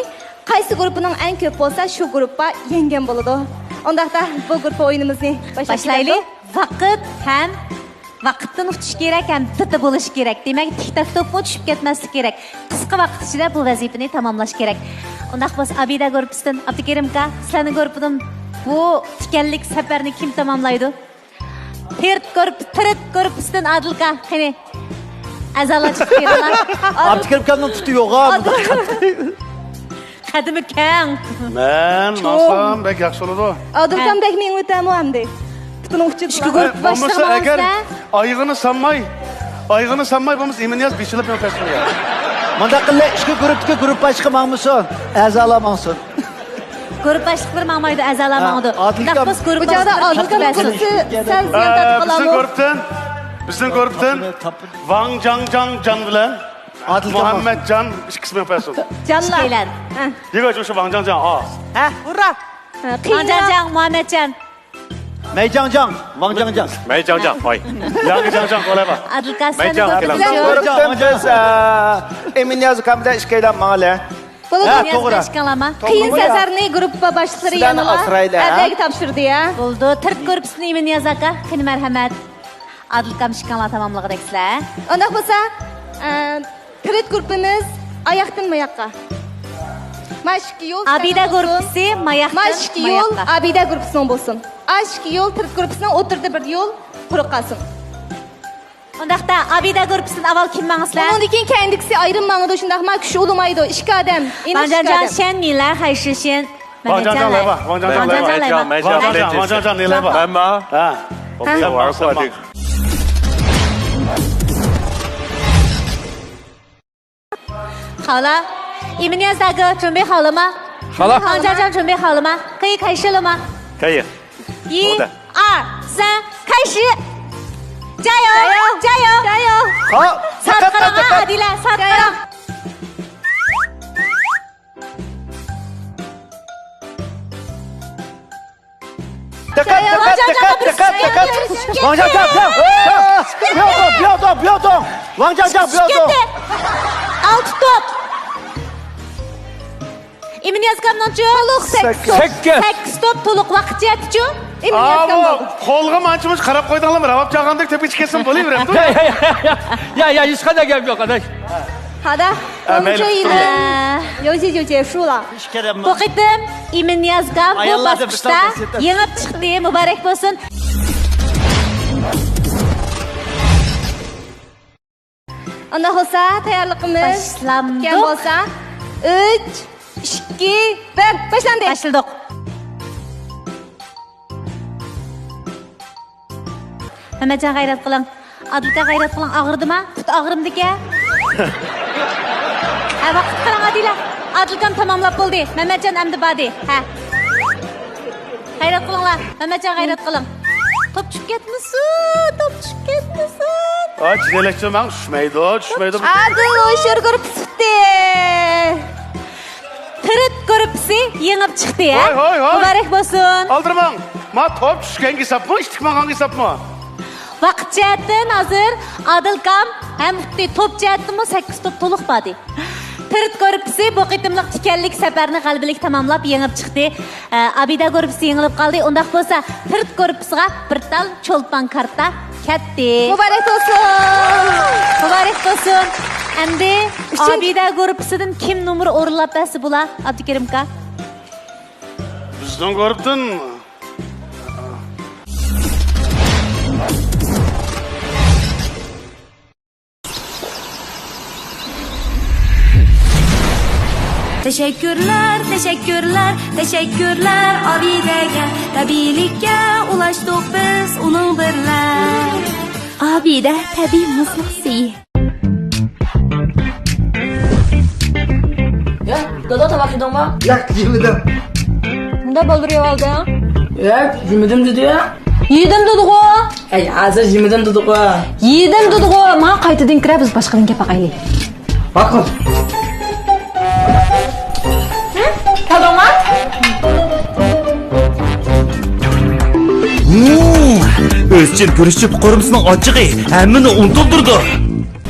[SPEAKER 13] qaysi guruhning eng ko'p bo'lsa, shu guruhga yenggan bo'ladi. Undaqda bu guruh o'yinimizni boshlaylik.
[SPEAKER 12] Vaqt ham vaqtdan o'tish kerak ham titi bo'lish kerak. Demak, tiktak to'pni tushib ketmaslik kerak. Qisqa vaqt ichida bu vazifani tamomlash kerak. Undaq bo'lsa, Abida guruhidan Abdukerim aka, sizlarning guruhidan bu tikanlik safarni kim tamomlaydi? Tirt guruhidan Adil aka, qani a'zolar chiqdilar.
[SPEAKER 5] Abdukerim akamning tuti yo'q ha.
[SPEAKER 12] Qadimi kang.
[SPEAKER 4] Men nasam bek yaxshi bo'ladi.
[SPEAKER 13] Adil aka bek men o'tamu hamdi.
[SPEAKER 4] Bo'lmasa agar oyog'ini sanmay bo'lmasa Iminiyaz bichilib yo'qasiga.
[SPEAKER 5] Manda qillar ishga guruhga guruh boshqa ma'muson, a'zolar ma'muson.
[SPEAKER 12] Guruh boshqa bir ma'maydi, a'zolar ma'maydi. Nafs guruh
[SPEAKER 13] boshqa
[SPEAKER 4] bizning guruhdan Wang Jangjang bilan Muhammadjon ikkisini yo'qasiz.
[SPEAKER 12] Janlar.
[SPEAKER 4] Yego shu Wang Jangjang.
[SPEAKER 8] Ha, ura.
[SPEAKER 12] Wang Jangjang, Muhammadjon.
[SPEAKER 5] Meyjangjang, Wang Jangjang.
[SPEAKER 4] Meyjangjang, hoy. Yangi Jangjang qo'layba.
[SPEAKER 12] Adilkas
[SPEAKER 5] Eminiyaz kamda ishkaylan ma'ala.
[SPEAKER 12] To'g'ri.
[SPEAKER 13] Qiyin sazarni guruhga boshqalari yanalar. Adliga topshirdi ya.
[SPEAKER 12] Bo'ldi. Tirt guruhni Iminiyaz aka, qani marhamat. Adilkam ishkanlar tamomlag'idasizlar.
[SPEAKER 13] Undaq bo'lsa, tirt guruhimiz oyoqdan oyoqqa. Mashki yo'l
[SPEAKER 12] Abida guruhi
[SPEAKER 13] Mashki yo'l Abida guruhining bo'lsin. Ashki yo'l tirt guruhining o'tirdi bir yo'l quruq qolsin.
[SPEAKER 12] Undaqda Abida guruhidan avval kim mangizlar?
[SPEAKER 13] Undan keyin kendisi ayrim mang'idi shundaq ma kishi o'lmaydi. 2 odam.
[SPEAKER 12] Wang Jangjang shen nilar hayshishin.
[SPEAKER 4] Wang Jangjang来吧，Wang Jangjang来吧，Wang Jangjang你来吧，来吗？啊，我没有玩过这个。
[SPEAKER 12] 好了。Iminiyaz大哥准备好了吗？
[SPEAKER 3] 好了。
[SPEAKER 12] 王家长准备好了吗？可以开始了吗？
[SPEAKER 4] 可以。
[SPEAKER 12] 1、2、3，开始！加油！加油！加油！
[SPEAKER 5] 好。
[SPEAKER 12] 萨克朗啊，阿迪拉，萨克朗。
[SPEAKER 5] 王家长，不要动！王家长不要动！
[SPEAKER 12] 6 top. Iminiyaz kamdan to'liq 8 top to'liq vaqt yetdi-ku.
[SPEAKER 4] Iminiyaz kam. Qo'lga manchimiz qarab qo'ydinglarmi? Ravab chaqandek tepib ketsin bo'laveradi.
[SPEAKER 3] Ya, hech qanday gap yo'q, adash.
[SPEAKER 13] 好的，我们这一轮游戏就结束了。
[SPEAKER 12] Bu qitim Iminiyaz kam bu bosqichda yengib chiqdi. Muborak bo'lsin.
[SPEAKER 13] Unda bo'lsa, tayyorligimiz kelgan bo'lsa, 3 2 1 boshlandi.
[SPEAKER 12] Başladık. Mehmetcan gayret qiling. Adilka gayret qiling. Ağrıdımı? Tut ağrımdiki. Vaqt qiling Adila. Adilkam tamamlab bo'ldi. Mehmetcan endi badi. Ha. Gayret qilinglar. Mehmetcan gayret qiling. Top tushib ketmasin. Top tushib ketmasin.
[SPEAKER 4] Ay, çizelekçi ben düşmeydi.
[SPEAKER 13] Adil o'shir guruh chiqdi.
[SPEAKER 12] Tirit guruhi yengib chiqdi ya. Muborak bo'lsin.
[SPEAKER 4] Aldırmang. Ma top tushgan hisapmi, ishtikmagan hisapmi?
[SPEAKER 12] Vaqt jihatdan hozir Adilkam ham top jihatdimi 8 top to'liq badi. Tirit guruhi bu qitimliq tikanlik safarni g'alabalik tamomlab yengib chiqdi. Abida guruhi yengilib qoldi. Undaq bo'lsa, tirit guruhiga bir tal cho'lpan karta ketdi.
[SPEAKER 13] Muborak bo'lsin.
[SPEAKER 12] Muborak bo'lsin. Endi Abida gruppasidan kim numara o'rinlab bersa bo'la? Abdukarim aka.
[SPEAKER 4] Bizden gruptan
[SPEAKER 16] Teşekkürler, teşekkürler, teşekkürler Abide'ge. Tabiilikka ulaştık biz onun birle. Abide tabiiy mutlaq suyi.
[SPEAKER 10] Ya, dada tabak yedin mi?
[SPEAKER 3] Yok, yemedim.
[SPEAKER 10] Bunda balduruyor aldı.
[SPEAKER 3] Yok, yemedim dedi ya.
[SPEAKER 10] Yedim dedik o.
[SPEAKER 3] Ey, hazır yemedim dedik o.
[SPEAKER 10] Yedim dedik o. Bana qaytadan kira biz boshqadan gap aqaylik.
[SPEAKER 3] Bakın.
[SPEAKER 10] Kadınma?
[SPEAKER 7] Özçil görüşüp qorumsunun açığı həmmini unutuldurdu.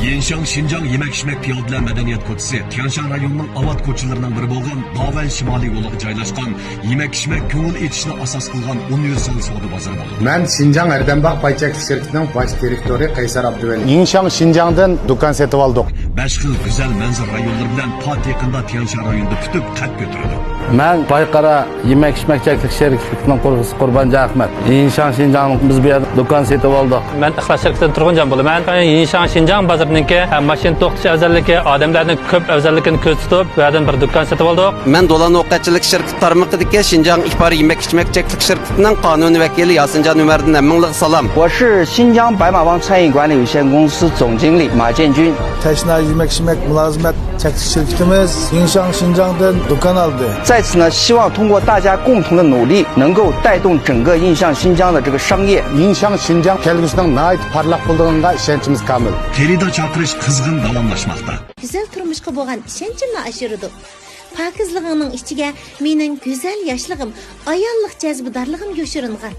[SPEAKER 15] Yenşang Şinjan Yemek İçmek Piyodalar Medeniyet Koçisi Tianshan rayonunun avat koçilarining biri bo'lgan Davan Shimoliy yo'liga joylashgan yemek içmek ko'ngil etishni asos qilgan universal savdo bozori bo'ldi.
[SPEAKER 19] Ben Şinjan Erdembağ Payçak şirketining baş direktori Qaysar Abduveli. Yenşang Şinjan'dan dükkan setib aldık.
[SPEAKER 15] 5 xil güzel manzara rayonlari bilan pat yaqinda Tianshan rayonida kutib qad ko'tardi.
[SPEAKER 20] Ben Bayqara Yemek İçmekçilik şirketining Qurbanji Ahmet. Yenşang Şinjan biz bu yerda dükkan setib aldık.
[SPEAKER 21] Ben ixlos şirketidan Turg'unjon bo'laman. Yenshang Şinjan bozorininki mashina to'qitish afzalligi, odamlarning ko'p afzalligini ko'rsatib, bu yerdan bir dükkan setib oldik.
[SPEAKER 22] Ben Dolan O'qitchilik shirkati tarmoqidagi Şinjan İhbar Yemek İçmekçilik şirketining qonuniy vakili Yasinjan Umardan minglik salom.
[SPEAKER 23] 我是新疆白马帮餐饮管理有限公司总经理马建军。
[SPEAKER 24] Teşna Yemek İçmek Mülazimet Çeklik şirketimiz Yenşang Şinjan'dan dükkan aldı.
[SPEAKER 23] 在此呢，希望通过大家共同的努力，能够带动整个印象新疆的这个商业。
[SPEAKER 19] Yenşang Şinjan kelgüsünün nait parlaq bo'lganligiga ishonchimiz komil.
[SPEAKER 15] Terida chaqirish qizg'in davomlashmoqda.
[SPEAKER 25] Güzel turmuşqa bo'lgan ishonchimni oshirdi. Pokizlig'ining ichiga mening go'zal yoshligim, ayollik jazbidorligim yoshiringan.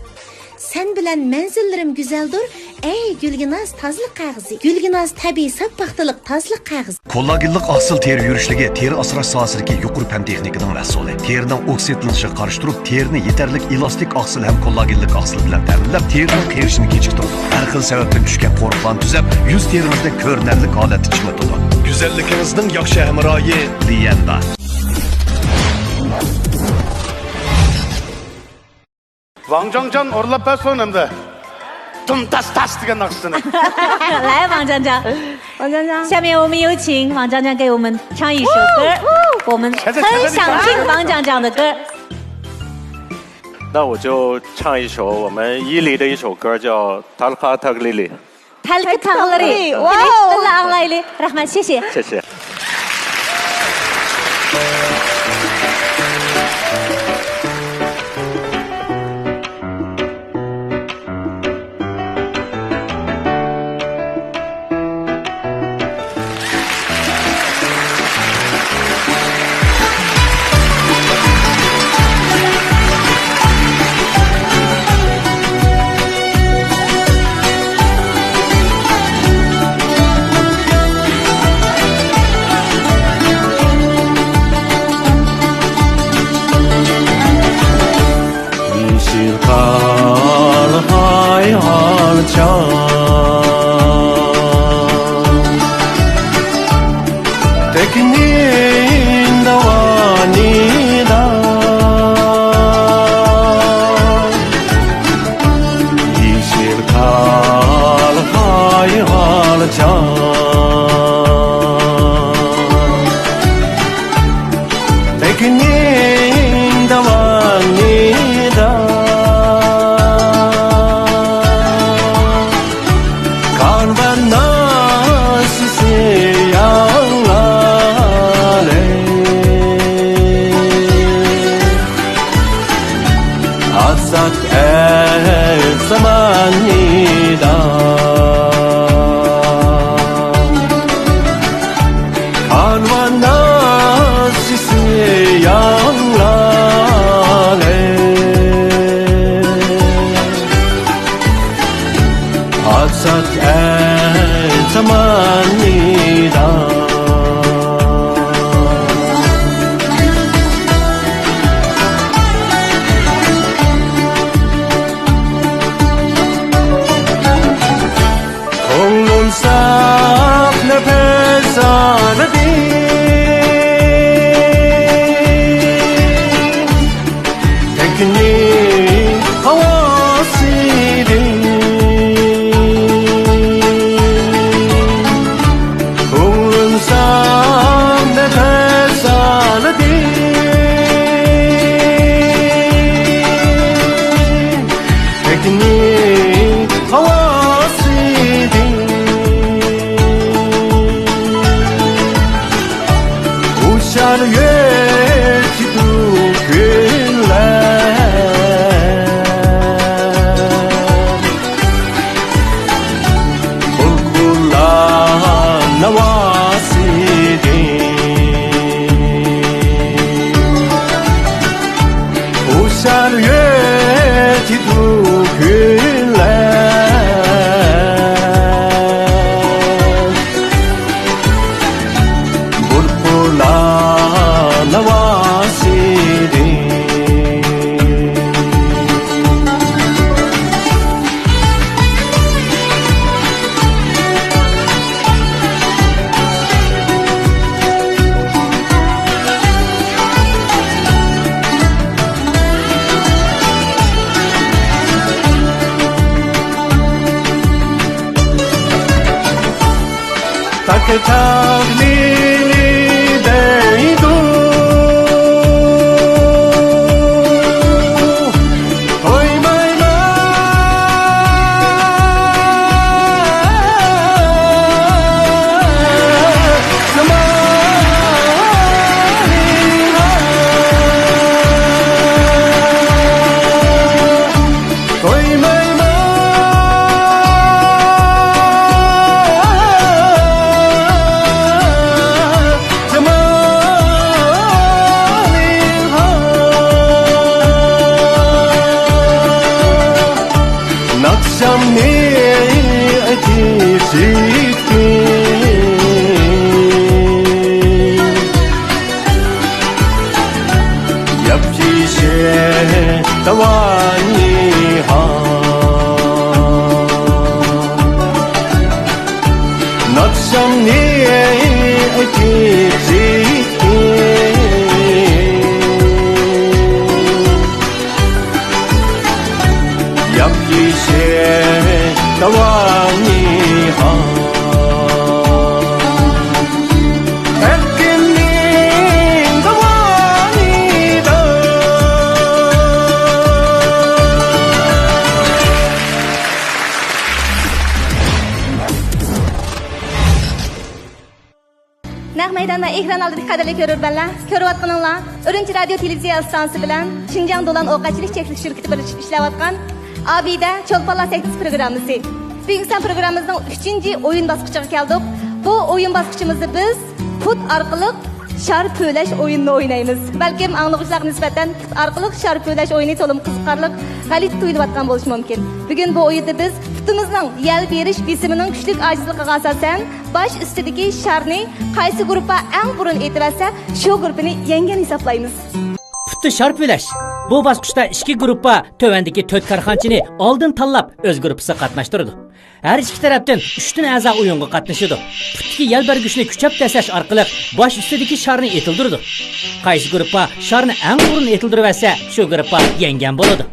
[SPEAKER 25] Sen bilen menzillerim güzeldir. Ey Gülginaz tazlık kağızı. Gülginaz tabiiy sappaxtılık tazlık kağızı.
[SPEAKER 1] Kollagenlik asıl teri yürüşlüğü, teri asraş sahasındaki yuqur pen texnikinin məsulü. Terinin oksidlanışı qarıştırıp, terini yeterlik elastik aksıl hem kollagenlik aksıl bilen təminlep, terinin qeyirişini keçiktirip, her xil sebepten düşken qoruklan tüzep, yüz terimizde körnərlik haleti çılatıdı. Güzellikinizдің yaxşı həmrayi Liyenda.
[SPEAKER 4] Wang Zhangzhan orlab bersin hem de. Tum tas tas diyen aksını.
[SPEAKER 12] 来，王江江，王江江，下面我们有请王江江给我们唱一首歌，我们很想听王江江的歌。
[SPEAKER 26] 那我就唱一首我们伊犁的一首歌，叫《Talha Taglili》。
[SPEAKER 12] Talha Taglili， 哇哦，rahmat，谢谢。
[SPEAKER 26] 谢谢。
[SPEAKER 2] Uçar geçti günler Bulgurlar navasidi Uçar geçti günler Bulgurlar navasidi Tak taklili deydu Nakşam niyeti çıktı Yap şişe tavani ha Nakşam niyeti çıktı Yap şişe tavani ha Erkenin tavani da
[SPEAKER 13] Naq maydonda ekran oldida qadrli ko'rurmanlar, ko'rayotganinglar Urumchi radio televiziya stansi bilan Xinjiang do'lan ovqatchilik cheklanish shirkati birlashib ishlayotgan Abida Cho'lponlar sektor programmasi. Bugun programmamizning 3-oyun bosqichiga keldik. Bu oyun bosqichimizda biz put orqali shar po'lash o'yinini o'ynaymiz. Balkim anglovchilar nisbatan put orqali shar po'lash o'yini to'liq qiziqarli, g'alati tuyulayotgan bo'lishi mumkin. Bugun bu o'yinda biz putimizning yal berish bisimining kuchli ojizligiga asosan bosh ustidagi sharni qaysi guruhga eng burun e'tiborsa, shu guruhni yenggan hisoblaymiz.
[SPEAKER 14] Putti shar po'lash. Bu bosqichda ikki guruhga tövendagi 4 karxanchini oldin tanlab o'z guruhiga qatnashtirdi. Har ikki tarafdan 3 ta a'zo o'yinga qatnashadi. Putga yal bergishni kuchab tasash orqali bosh ustidagi sharni etildirdi. Qaysi guruhga sharni eng burun etildirib olsa, shu guruhga yenggan bo'ladi.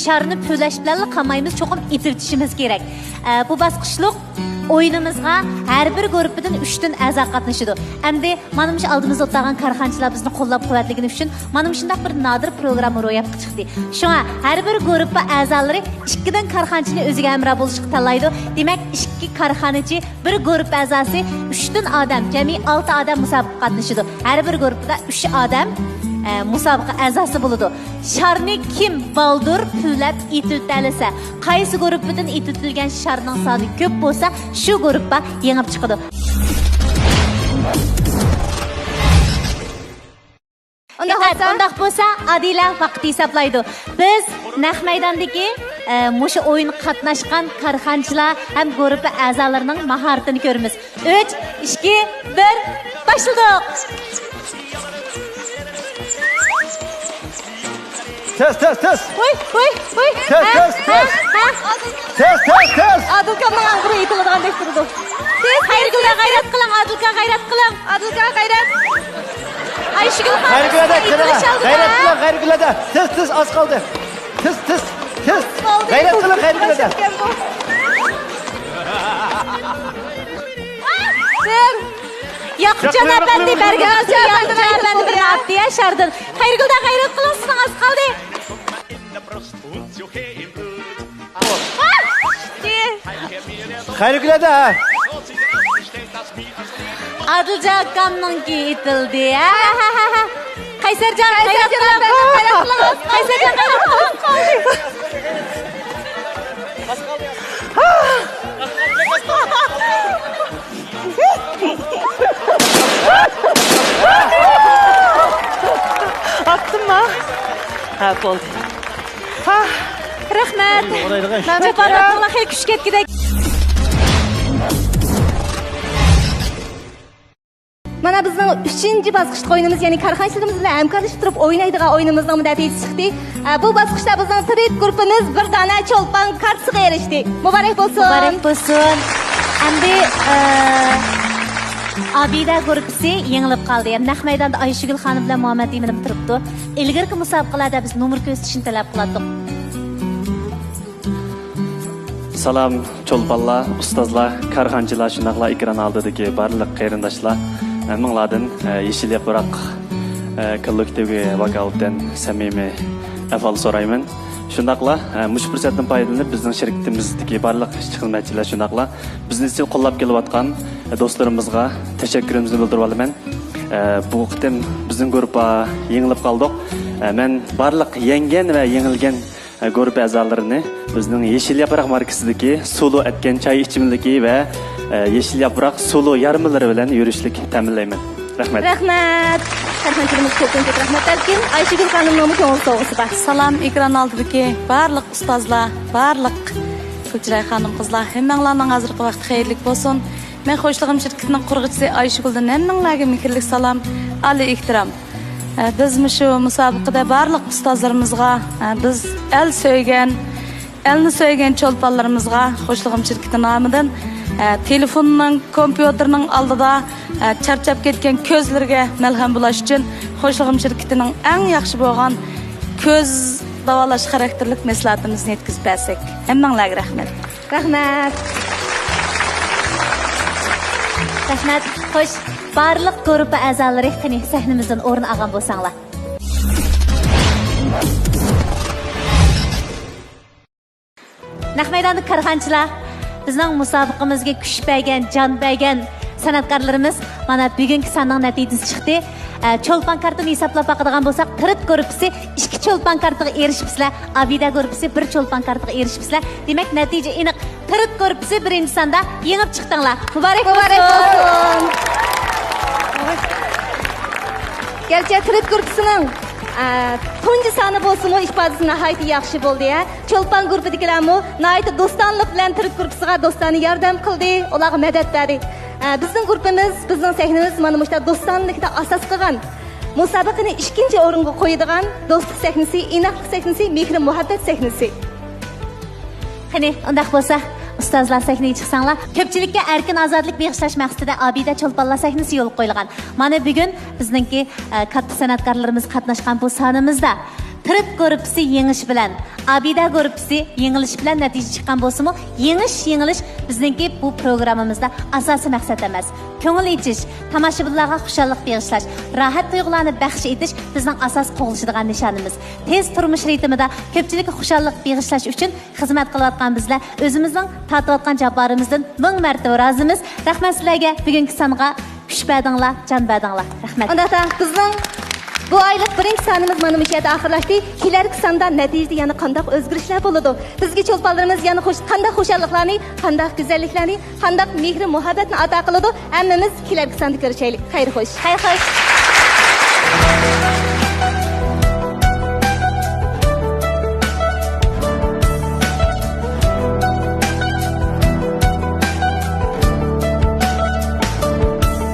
[SPEAKER 12] Sharni po'lash bilan qamaymiz cho'qim etilishimiz kerak. Bu bosqichliq o'yinimizga har bir guruhdan 3 ta a'zo qatnashadi. Endi mana shu oldimizda o'tirgan karxanchilar bizni qo'llab-quvvatligini uchun mana shunday bir nodir programma ro'yobga chiqdi. Shunga har bir guruh a'zolari 2 dan karxanchini o'ziga hamroh bo'lishga tanlaydi. Demak, 2 karxanachi, bir guruh a'zosi 3 dan odam, jami 6 odam musobaqa qatnashadi. Har bir guruhda 3 odam musobaqa a'zosi bo'ladi. Sharni kim baldur po'lab etiltalasa, qaysi guruhdan etilgan sharning soni ko'p bo'lsa, shu guruhga yengib chiqadi. Undaq bo'lsa, Adila vaqt hisoblaydi. Biz naq maydondagi mushu o'yin qatnashgan karxanchilar ham guruh a'zolarining mahoratini ko'ramiz. 3, 2, 1, başladık.
[SPEAKER 5] Test.
[SPEAKER 13] Oy.
[SPEAKER 5] Test.
[SPEAKER 13] Adilkanın angırı etiladigan deb turdi.
[SPEAKER 12] Xayrgulga g'ayrat qiling, Adilka g'ayrat qiling.
[SPEAKER 13] Adilka g'ayrat.
[SPEAKER 12] Ayshigul xonim.
[SPEAKER 5] Xayrgulada. Test az qoldi. Test. G'ayrat qiling Xayrgulada.
[SPEAKER 12] Yaqubjon apandi bergansiz, Yaqubjon apandi bir hafta yashardir. Xayrgulda g'ayrat qiling, az qoldi.
[SPEAKER 5] Xayrgulada.
[SPEAKER 12] Adılca akamnınki itildi. Kaysarcan,
[SPEAKER 10] Attın mı? Ha, oldu.
[SPEAKER 12] Rahmet. Çaparlıqla xeyli kuch ketgidek.
[SPEAKER 13] Mana bizning 3-chi bosqichda o'yinimiz, ya'ni korxonchiligimiz bilan hamkorlashib turib o'ynaydigan o'yinimizning natijasi chiqdi. Bu bosqichda bizning tret guruhimiz bir dona cho'lpon kartasiga erishdi. Muborak bo'lsin.
[SPEAKER 12] Muborak bo'lsin. Endi Abida guruhi yengilib qoldi. Naq maydonda Ayshugul xonim bilan Muhammad Eminov turibdi. Ilgirki musobaqalarda biz nomer ko'rsatishni talab qildik.
[SPEAKER 6] Salam cho'lponlar, ustozlar, karxonchilar, shunaqla ekran oldidagi barliq qarindoshlar. Minglardan Yeshil yaproq kollektiviga vakolatdan samimiy afol so'rayman. Shunaqla mush fursatdan foydalanib bizning shirkatimizdagi barliq xizmatchilar shunaqla bizni qo'llab kelayotgan do'stlarimizga tashakkurimizni bildirib olaman. Bu qitim bizning guruhga yengilib qoldik. Men barliq yengen va yengilgan guruh a'zolarini bizning Yeshil yaproq markasidagi sulu etgan choy ichimligi va Yeshil yaproq sulu yarmilari bilan yurishlik ta'minlayman. Rahmat.
[SPEAKER 13] Rahmat. Karxonchimiz ko'pincha rahmat talkin. Ayshugul xonimning ko'ngil so'g'isi bor.
[SPEAKER 8] Salam ekran oldidagi barliq ustozlar, barliq Gulchiray xonim qizlar, hammanglarning hozirgi vaqt xayrli bo'lsin. Men Xo'shlig'im shirkatining qurg'uvchisi Ayshuguldan hammanglarga mehrli salom, oliy ehtirom. Biz shu musobaqada barliq ustozlarimizga, biz elni so'ygan cho'lponlarimizga Xo'shlig'im shirkati nomidan telefonning, kompyuterning oldida charchab ketgan ko'zlarga malham bo'lish uchun Xo'shlig'im shirkatining eng yaxshi bo'lgan ko'z davolash xarakterlik mahsulotimizni yetkazib bersak. Hammanglarga rahmat.
[SPEAKER 13] Rahmat.
[SPEAKER 12] Rahmat. Xo'sh, barliq guruh a'zolari qani sahnimizdan o'rin olgan bo'lsanglar. Naq maydonda karxonchilar bizning musobaqamizga kuch bergan, jon bergan san'atkorlarimiz mana bugungi sanning natijasi chiqdi. Cho'lpon kartini hisoblab baqadigan bo'lsak, Tirit guruhi 2 cho'lpon kartiga erishibsizlar, Abida guruhi 1 cho'lpon kartiga erishibsizlar. Demak, natija aniq. Tirit guruhi birinchi sonda yengib chiqdinglar. Muborak bo'lsin.
[SPEAKER 13] Gerçi Tirit guruhining tunji soni bo'lsa-mu ifodasi nihoyat yaxshi bo'ldi. Cho'lpon guruhidagilarmi nihoyat do'stonlik bilan Tirit guruhiga do'stona yordam qildi, ularga madad berdi. Bizning guruhimiz, bizning sahnamiz mana shunday do'stonlikda asos qilgan. Musobaqani 2-o'ringa qo'yadigan do'stlik sahnasi, inoqlik sahnasi, mehr muhabbat sahnasi.
[SPEAKER 12] Qani, undaq bo'lsa, ustozlar sahnaga chiqsanglar, ko'pchilikka erkin ozodlik bag'ishlash maqsadida Abida cho'lponlar sahnasi yo'l qo'yilgan. Mana bugun bizningki katta san'atkorlarimiz qatnashgan bu sonimizda Tirit guruhi yengish bilan, Abida guruhi yengilish bilan natija chiqqan bo'lsa-mu, yengilish bizningki bu programmamizda asosiy maqsad emas. Ko'ngil ichish, tomoshabinlarga xushallik bag'ishlash, rohat tuyg'ularni baxsh etish bizning asos qo'g'ilishadigan nishonimiz. Tez turmush ritmida ko'pchilikka xushallik bag'ishlash uchun xizmat qilayotgan bizlar o'zimizning tatiyotgan javobarimizdan ming marta rozimiz. Rahmat sizlarga, bugungi songa kuch berdinglar, jon berdinglar. Rahmat.
[SPEAKER 13] Unda bizning bu aylık birinci sanımız mana bu yerda oxirlashdi. Kelarki sonda natijada yana qanday o'zgarishlar bo'ladi? Bizga cho'lponlarimiz yana qanday xo'shalliklarni, qanday go'zalliklarni, qanday mehr muhabbatni ato qiladi? Hammamiz kelarki sonda ko'rishaylik. Xayr xo'sh.
[SPEAKER 12] Xayr xo'sh.